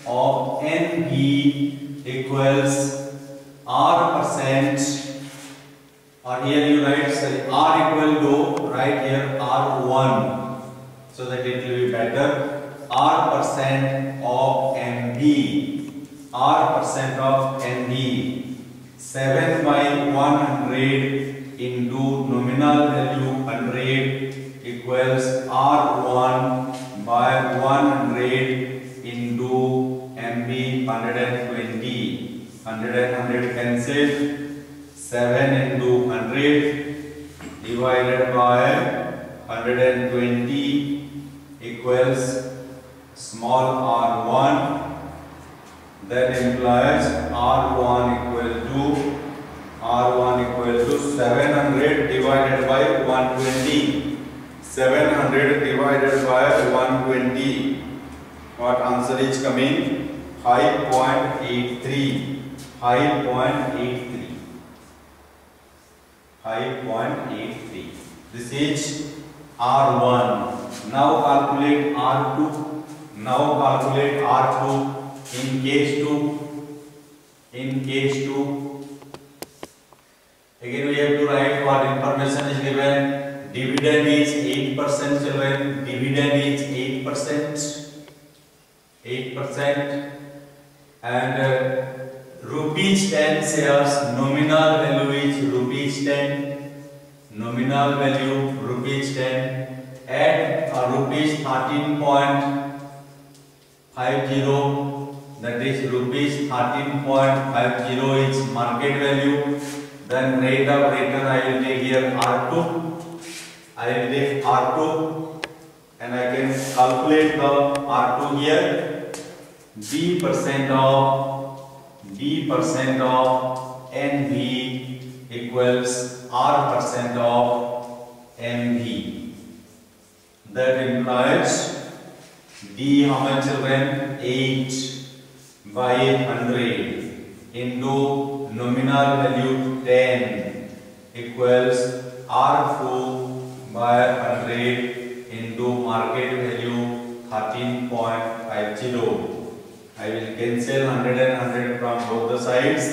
of NB equals R percent, or here you write, sorry, R equal to, write here R1, so that it will be better. R percent of NB, R percent of NB, 7 by 100 into nominal value 100 equals R1 by 100 into MB 120. 100 cancelled. 7 into 100 divided by 120 equals small r1. That implies R1 equal to 700 divided by 120. 700 divided by 120. What answer is coming? 5.83. 5.83. 5.83. This is R1. Now calculate R2. Now calculate R2 in case 2. In case 2. Again we have to write what information is given. Dividend is 8%, children. Dividend is 8%. 8%. And rupees 10 shares. Nominal value is rupees 10. Nominal value rupees 10. At rupees 13.50. That is rupees 13.50 is market value. Then rate of return I will take here R2. I will take R2 and I can calculate the R2 here. D percent of NV equals R percent of MV. That implies D, how much children? 8 by 100 into nominal value 10 equals R2 by 100 into market value 13.50. I will cancel 100 and 100 from both the sides.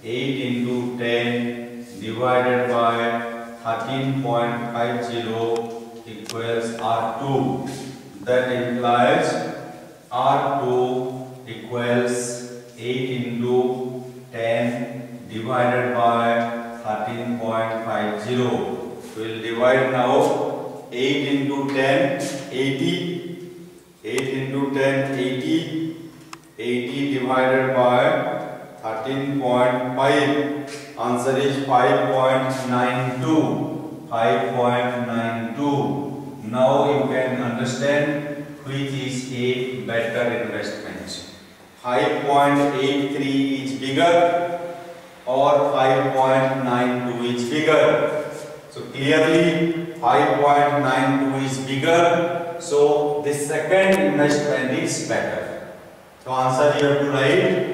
8 into 10 divided by 13.50 equals R2. That implies R2 equals 8 into 10 divided by 13.50. We will divide now. 8 into 10, 80. 8 into 10, 80. 80 divided by 13.5. Answer is 5.92. 5.92. Now you can understand which is a better investment. 5.83 is bigger or 5.92 is bigger. So clearly 5.92 is bigger. So the second investment is better. So answer you have to write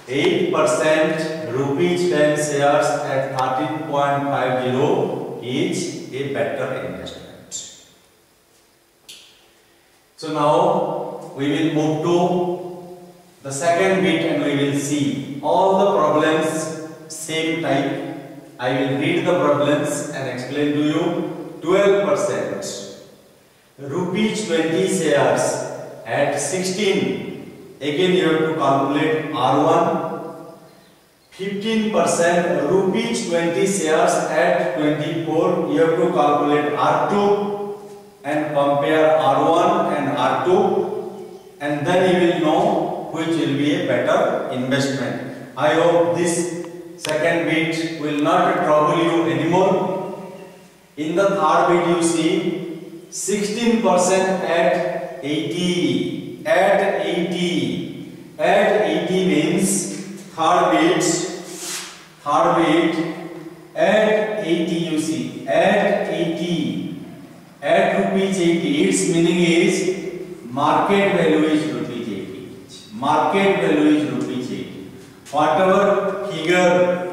8% rupees 10 shares at 13.50 is a better investment. So now we will move to the second bit and we will see all the problems same type. I will read the problems and explain to you. 12% rupees 20 shares at 16. Again you have to calculate R1. 15% rupees 20 shares at 24. You have to calculate R2 and compare R1 and R2, and then you will know which will be a better investment. I hope this second bit will not trouble you anymore. In the third bit you see 16% at 80. At 80. At 80 means third bit. At 80 you see. At 80. At rupees 80. Its meaning is market value is rupees 80. Market value is rupees 80. Whatever figure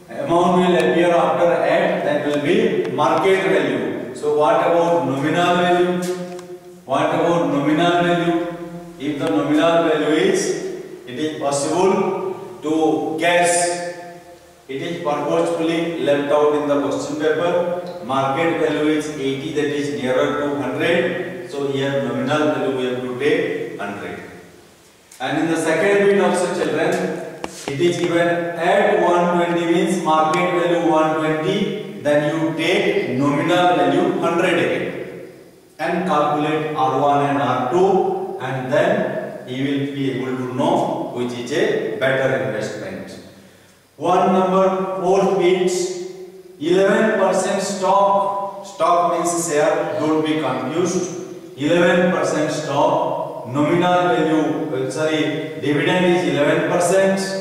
amount will appear after at, that will be market value. So what about nominal value? What about nominal value? If the nominal value is, it is possible to guess. It is purposefully left out in the question paper. Market value is 80, that is nearer to 100. So here nominal value we have to take 100. And in the second bit also children, it is given at 120 means market value 120. Then you take nominal value 100 again and calculate R1 and R2, and then you will be able to know which is a better investment. One number 4 bit, 11% stock means share, don't be confused. 11% stock, nominal value, dividend is 11%.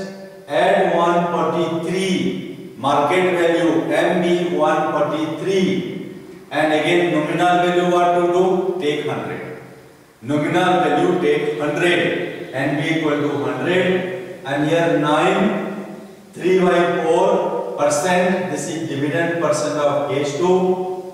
Add 143, market value MB 143, and again nominal value what to do? Take 100. Nominal value take 100 and be equal to 100, and here 9, 3/4%. This is dividend percent of case 2.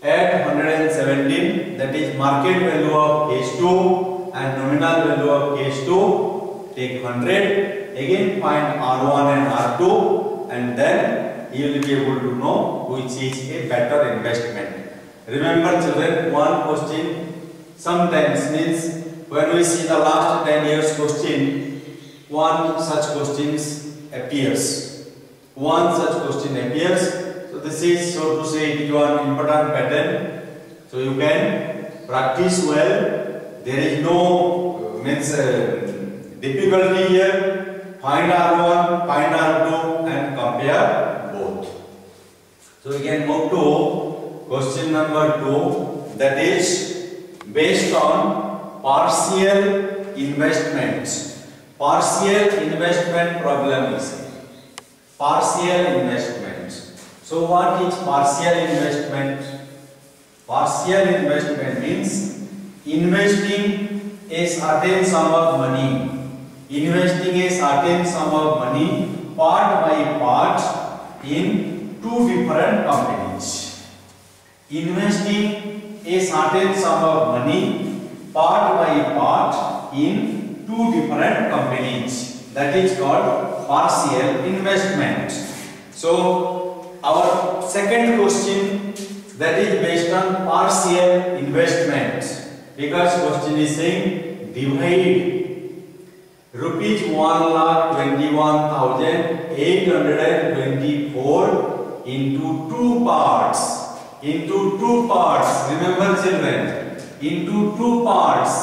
Add 117, that is market value of case 2 and nominal value of case 2. Take 100. Again find R1 and R2, and then you will be able to know which is a better investment. Remember children, one question sometimes means when we see the last 10 years question, one such questions appears. One such question appears. So this is, so to say, it is one important pattern. So you can practice well. There is no difficulty here. Find R1, find R2 and compare both. So we can move to question number 2, that is based on partial investments. Partial investment problem is partial investment. So what is partial investment? Partial investment means investing a certain sum of money. Investing a certain sum of money part by part in two different companies. Investing a certain sum of money part by part in two different companies. That is called partial investment. So our second question, that is based on partial investment, because question is saying divide rupees 1,21,824 into two parts. Into two parts. Remember children, into two parts.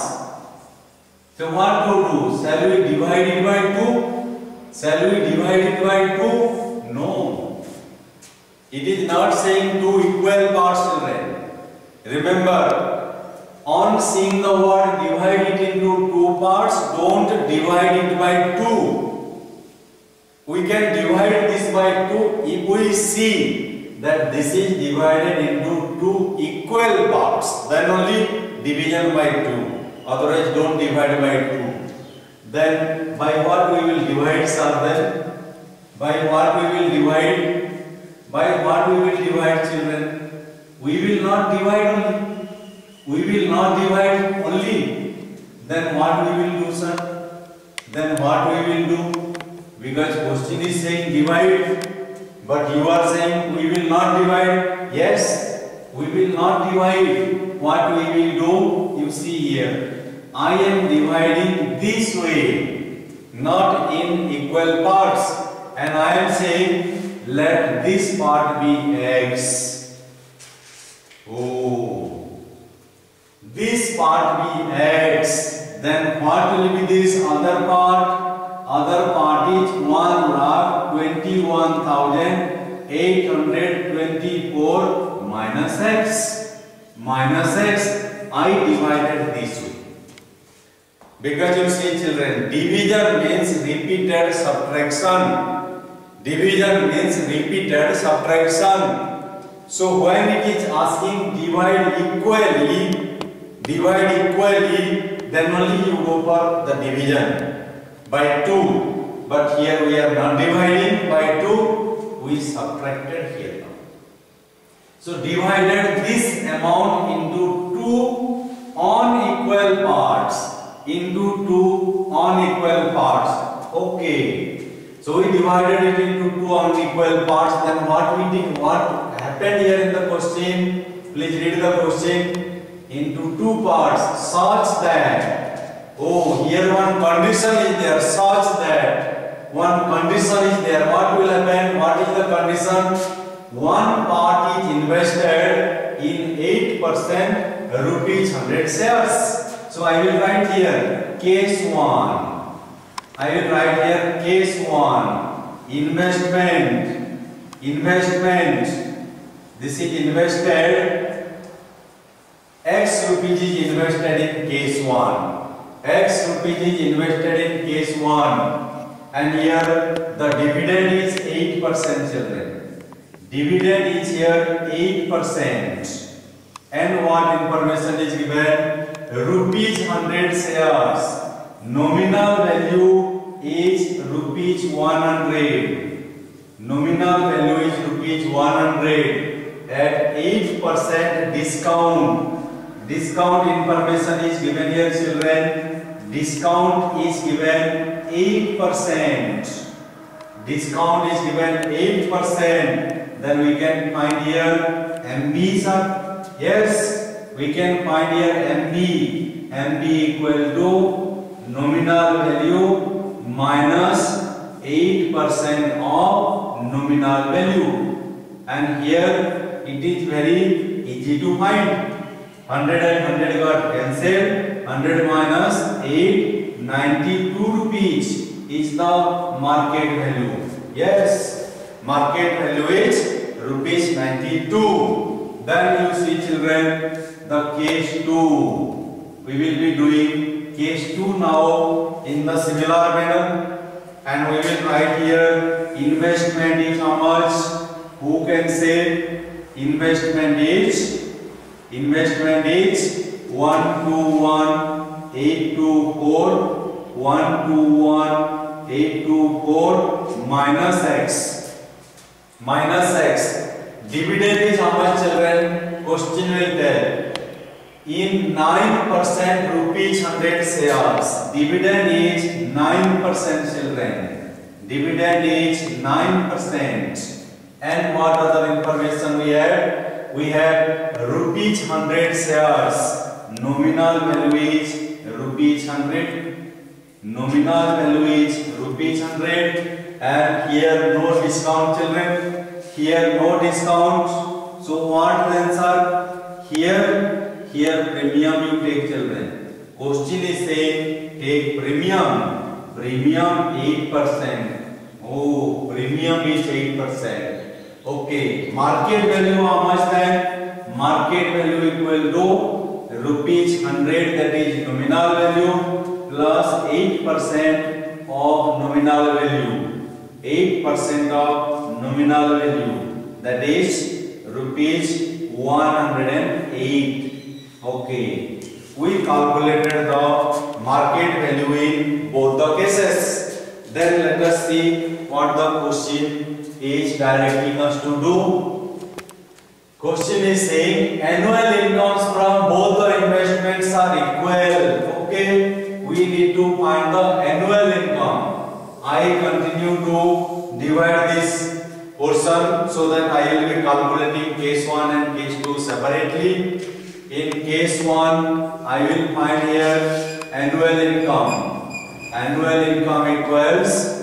So what to do? Shall we divide it by 2 Shall we divide it by 2? No. It is not saying 2 equal parts, children. Remember, on seeing the word divide it into 2 parts, don't divide it by 2. We can divide this by 2 if we see that this is divided into 2 equal parts. Then only division by 2. Otherwise, don't divide by 2. Then by what we will divide, sir? Then by what we will divide? By what we will divide, children? We will not divide only. We will not divide only. Then what we will do, sir? Then what we will do? Because question is saying divide, but you are saying we will not divide. Yes, we will not divide. What we will do? You see here. I am dividing this way, not in equal parts, and I am saying let this part be x. Oh, this part be x. Then what will be this other part? Other part is 1,21,824 minus x. Minus x. I divided this way. Because you see, children, division means repeated subtraction. Division means repeated subtraction. So when it is asking divide equally, then only you go for the division by 2. But here we are not dividing by 2, we subtracted here. So divided this amount into 2 unequal parts. Into 2 unequal parts. Okay. So we divided it into 2 unequal parts. Then what we did? What happened here in the question? Please read the question. Into 2 parts, such that. Oh, here one condition is there. Such that one condition is there. What will happen? What is the condition? One part is invested in 8% rupees 100 shares. So I will write here case 1. I will write here case 1. Investment. This is invested. X rupees is invested in case 1. X rupees is invested in case 1. And here the dividend is 8%, children. Dividend is here 8%. And what information is given? Rupees 100 shares. Nominal value is rupees 100. Nominal value is rupees 100 at 8% discount. Discount information is given here, children. Discount is given 8%. Discount is given 8%. Then we can find here MB, sir. Yes. We can find here MB. MB equal to nominal value minus 8% of nominal value. And here it is very easy to find. 100 and 100 got cancelled. 100 minus 8, 92 rupees is the market value. Yes, market value is rupees 92. Then you see, children, the case 2. We will be doing case 2 now in the similar manner. And we will write here investment is how much? Who can say? Investment is 121,824 121,824 minus x. Minus x. Dividend is how much, children? Question will tell. In 9% rupees 100 shares. Dividend is 9%, children. Dividend is 9%. And what other information we have? We have rupees 100 shares. Nominal value is rupees 100. Nominal value is rupees 100. And here no discount, children. Here no discount. So what the answer? Here premium you take, children. Question is saying take premium. Premium 8%. Oh, premium is 8%. Okay, market value how much then? Market value equal to rupees 100, that is nominal value, plus 8% of nominal value. 8% of nominal value, that is rupees 108. Okay, we calculated the market value in both the cases. Then let us see what the question is directing us to do. Question is saying annual incomes from both the investments are equal. Okay, we need to find the annual income. I continue to divide this portion so that I will be calculating case 1 and case 2 separately. In case 1, I will find here annual income. Annual income equals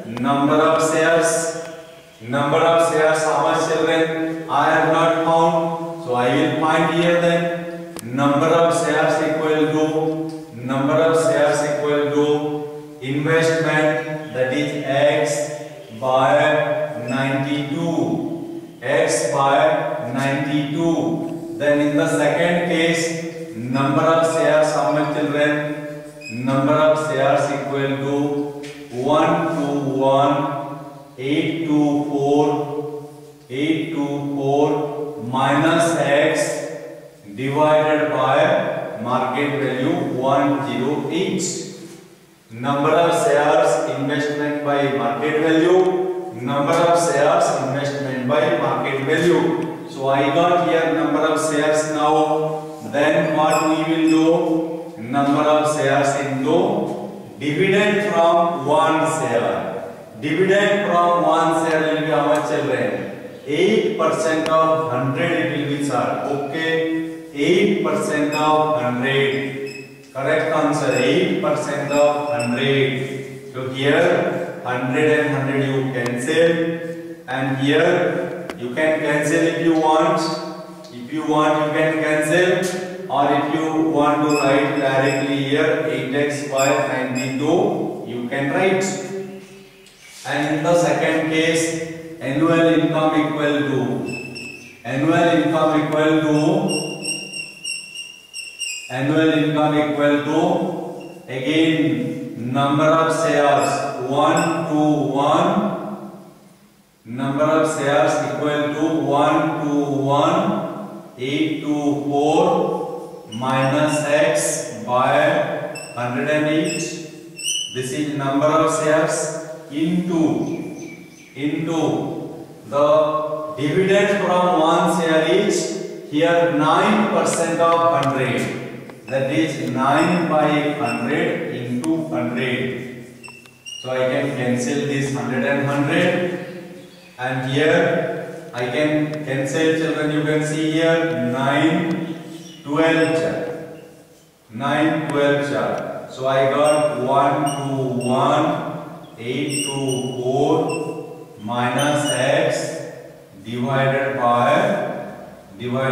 number of shares. Number of shares, how much children? I have not found, so I will find here then number of shares equal to investment, that is X by 92. X by 92. Then in the second case, number of shares, how much children? Number of shares equal to 824 minus X divided by market value 108. Number of shares investment by market value, number of shares investment by market value. So I got here number of shares now. Then what we will do? Number of shares into dividend from one share. Dividend from one share will be how much children? 8% of 100 it will be, sir. Okay, 8% of 100. Correct answer, 8% of 100. So here 100 and 100 you cancel, and here you can cancel if you want. If you want, you can cancel, or if you want to write directly here 8x by 92, you can write. And in the second case, annual income equal to again number of shares 1 to 1. Number of shares equal to 1 to 1. 824 minus X by 108. This is number of shares into the dividend from one share is here 9% of 100. That is 9 by 100 into 100. So I can cancel this 100 and 100, and here I can cancel, children. You can see here 9, 12 char. 9, 12 char. So I got 1 to 1, 8 to 4 minus X divided by 12.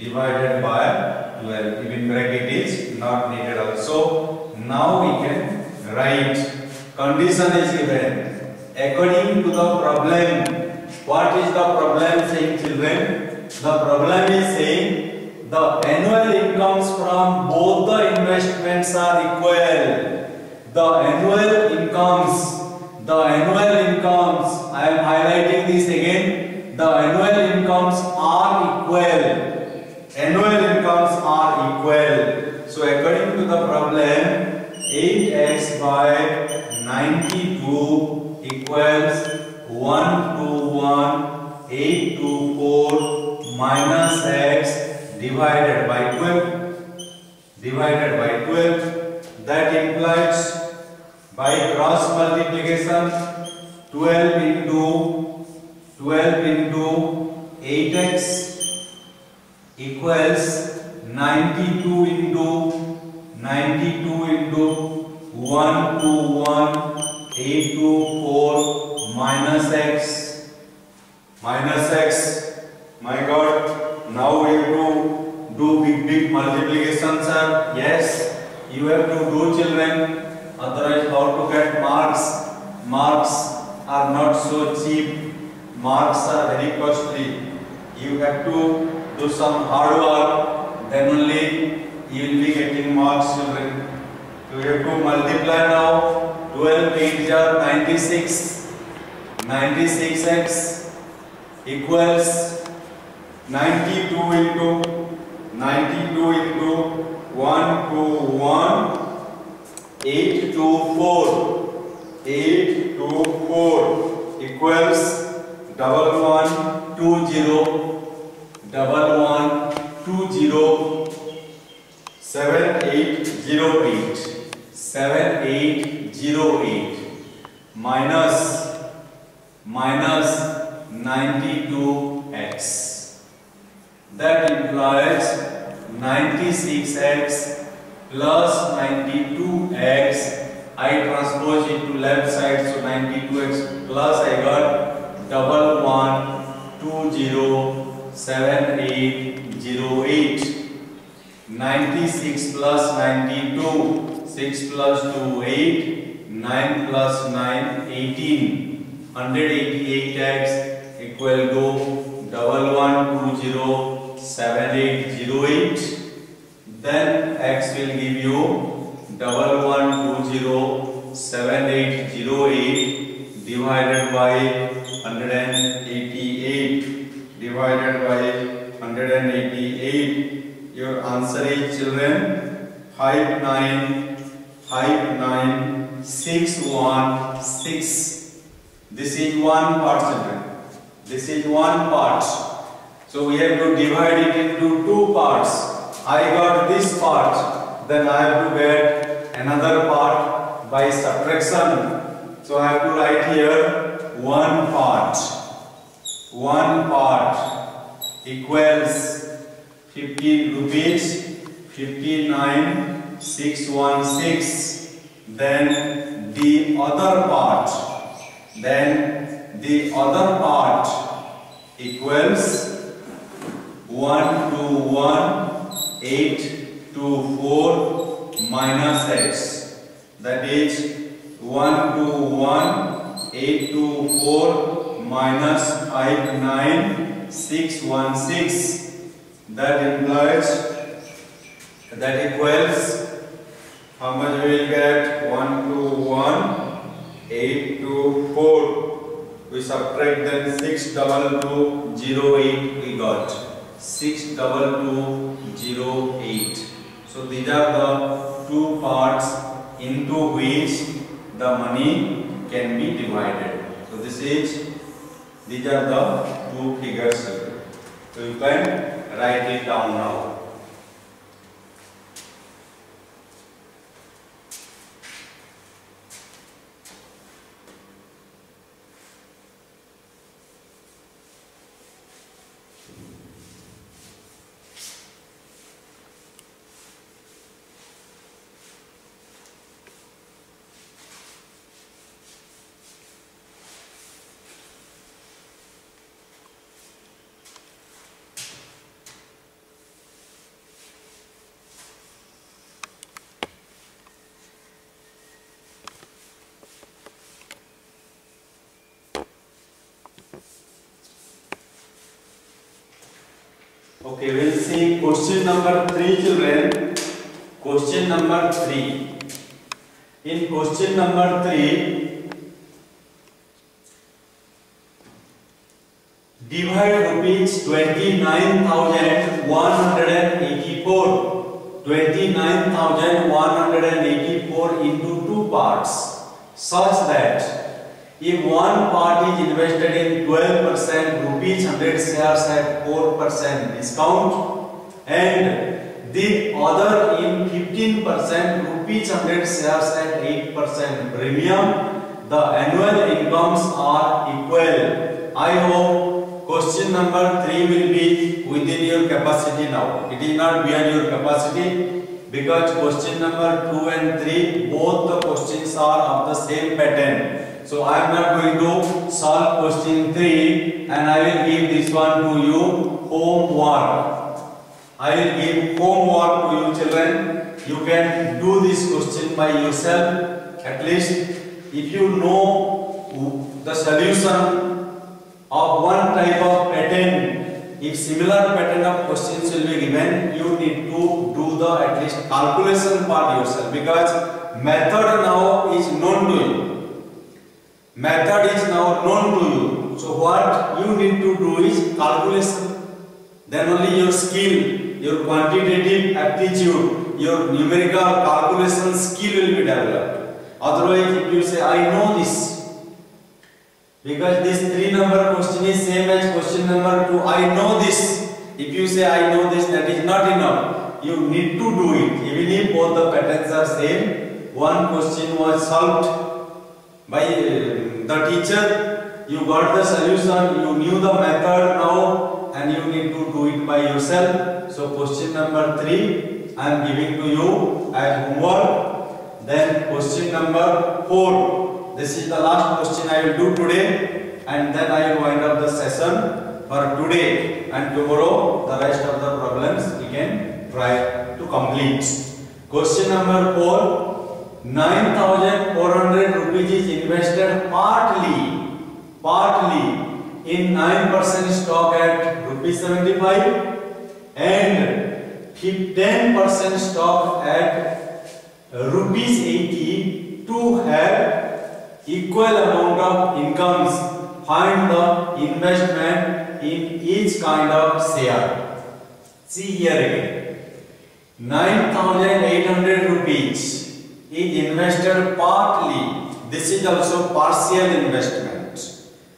Divided by 12. Even bracket is not needed also. Now we can write. Condition is given. According to the problem, what is the problem saying, children? The problem is saying the annual incomes from both the investments are equal. The annual incomes, I am highlighting this again. The annual incomes are equal. Annual incomes are equal. So according to the problem, 8x by 92 equals 1 to 1, 8 to 4 minus X divided by 12. That implies by cross multiplication 12 into 8x equals 92 into 1 to 1, 8 to 4 minus X. My God, now we have to do big multiplication, sir. Yes, you have to do, children. Otherwise, how to get marks? Marks are not so cheap. Marks are very costly. You have to do some hard work, then only you will be getting marks, children. So you have to multiply now. 12 8 are 96. 96x equals 92 into 1 to 1, 8 to 4. 8 to 4 equals 1120. 7808. 7808 minus 92x. That implies 96x plus 92x. I transpose it to left side, so 92x plus I got 11207808. 96 plus 92, 6 plus 2 8, 9 plus 9 18. 188x equal to 11207808. Then x will give you 11207808 divided by 188. Divided by 188. Your answer is, children, 59616. This is one part, children. This is one part. So we have to divide it into two parts. I got this part, then I have to get another part by subtraction. So I have to write here one part. One part equals 50 rupees, 59,616. Then the other part. Then the other part equals 121,824 minus x. That is 121,824 minus 59,616. That implies, that equals, how much we will get? 121,824. We subtract, then 62208 we got. 62208. So these are the two parts into which the money can be divided. So these are the two figures. So you can write it down now. Okay, we'll see question number 3, children. Question number 3. In question number 3, divide rupees 29,184. 29,184 into two parts, such that if one part is invested in 12%, rupees 100 shares at 4% discount, and the other in 15%, rupees 100 shares at 8% premium, the annual incomes are equal. I hope question number 3 will be within your capacity now. It is not beyond your capacity, because question number 2 and 3, both the questions are of the same pattern. So I am not going to solve question 3, and I will give this one to you, homework. I will give homework to you, children. You can do do this question by yourself. At least if you know the solution of one type of pattern, if similar pattern of questions will be given, you need to do the at least calculation part yourself, because method now is known to you. Method is now known to you. So what you need to do is calculation. Then only your skill, your quantitative aptitude, your numerical calculation skill will be developed. Otherwise, if you say, I know this, because this 3 number question is same as question number 2, I know this. If you say, I know this, that is not enough. You need to do it. Even if both the patterns are same, one question was solved by the teacher, you got the solution, you knew the method now, and you need to do it by yourself. So question number 3 I am giving to you as homework. Then question number 4, this is the last question I will do today, and then I will wind up the session for today, and tomorrow the rest of the problems we can try to complete. Question number 4, 9,400 rupees is invested partly in 9% stock at rupees 75 and 10% stock at rupees 80 to have equal amount of incomes. Find the investment in each kind of share. See here again, 9,800 rupees is invested partly. This is also partial investment.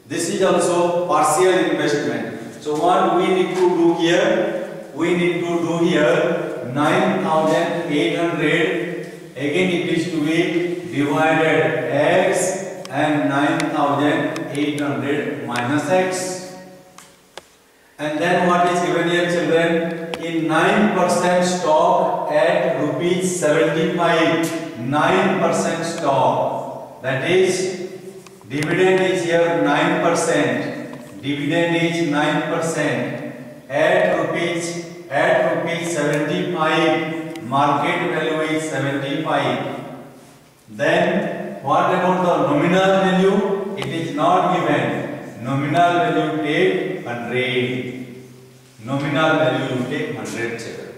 This is also partial investment. So what we need to do here? We need to do here 9,800. Again it is to be divided x and 9,800 minus x. And then what is given here, children? In 9% stock at rupees 75. 9% stock. That is, dividend is here 9%. Dividend is 9% at rupees 75. Market value is 75. Then what about the nominal value? It is not given. Nominal value take 100. Nominal value you take 100, children.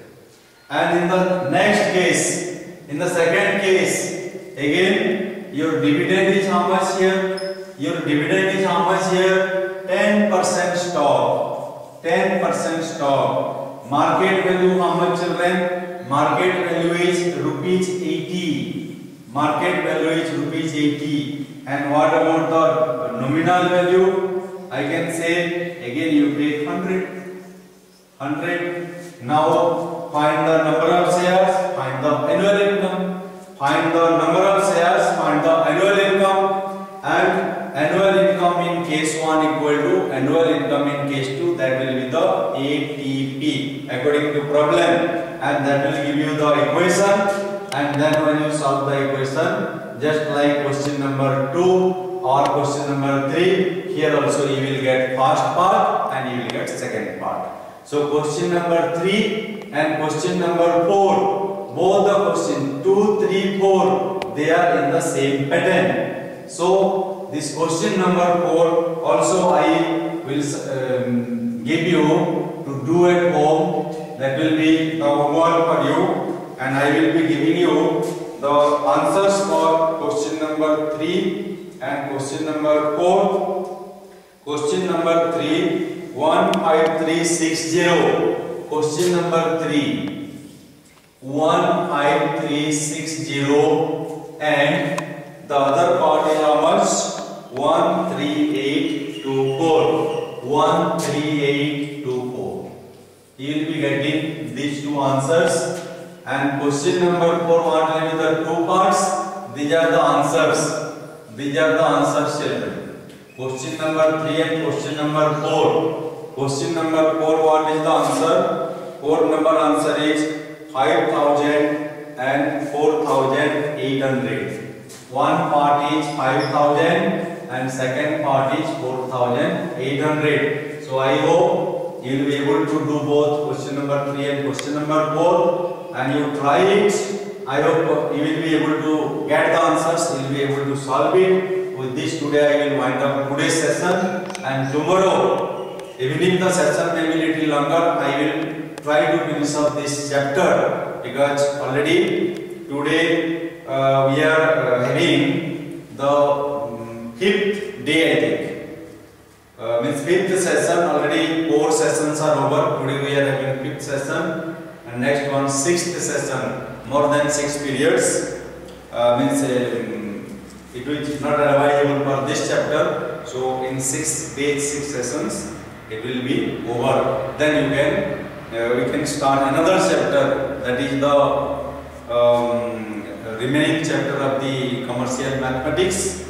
And in the next case, in the second case, again your dividend is how much here? Your dividend is how much here? 10% stock. 10% stock. Market value how much, children? Market value is rupees 80. Market value is rupees 80. And what about the nominal value? I can say again you take 100. 100. Now find the number of shares, find the annual income. Find the number of shares, find the annual income, and annual income in case 1 equal to annual income in case 2, that will be the ATP according to problem, and that will give you the equation. And then when you solve the equation, just like question number 2 or question number 3, here also you will get first part and you will get second part. So question number 3 and question number 4, both the question 2, 3, 4, they are in the same pattern. So this question number 4 also I will give you to do at home. That will be the homework for you, and I will be giving you the answers for question number 3 and question number 4. Question number 3, 15360. Question number 3, 15360, and the other part is how much? 13824. 13824. You will be getting these two answers. And question number 4, what will be the two parts? These are the answers. These are the answers, children. Question number 3 and question number 4. Question number 4, what is the answer? 4 number answer is 5,000 and 4,800. One part is 5,000 and second part is 4,800. So I hope you will be able to do both question number 3 and question number 4, and you try it I hope you will be able to get the answers, you will be able to solve it. With this, today I will wind up today's session, and tomorrow evening the session may be little longer. I will try to finish up this chapter because already today we are having the fifth day, I think. Means fifth session, already 4 sessions are over. Today we are having fifth session, and next one sixth session. More than 6 periods. Means it is not available for this chapter. So in 6 days, 6 sessions, it will be over. Then you can we can start another chapter. That is the remaining chapter of the commercial mathematics,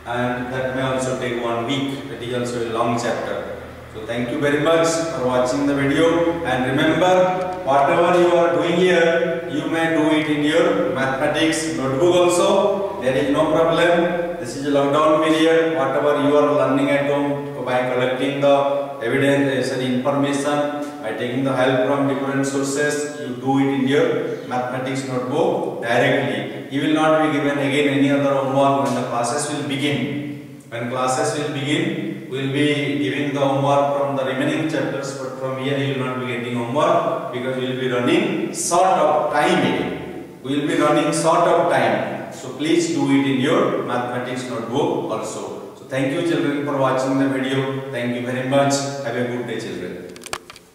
and that may also take 1 week. That is also a long chapter. So thank you very much for watching the video, and remember, whatever you are doing here, you may do it in your mathematics notebook also. There is no problem. This is a lockdown period. Whatever you are learning at home by collecting the evidence, information, by taking the help from different sources, you do it in your mathematics notebook directly. You will not be given again any other homework when the classes will begin. When classes will begin, we will be giving the homework from the remaining chapters, but from here you will not be getting homework because we will be running short of time again. We will be running short of time. So please do it in your mathematics notebook also. So thank you children for watching the video. Thank you very much. Have a good day children.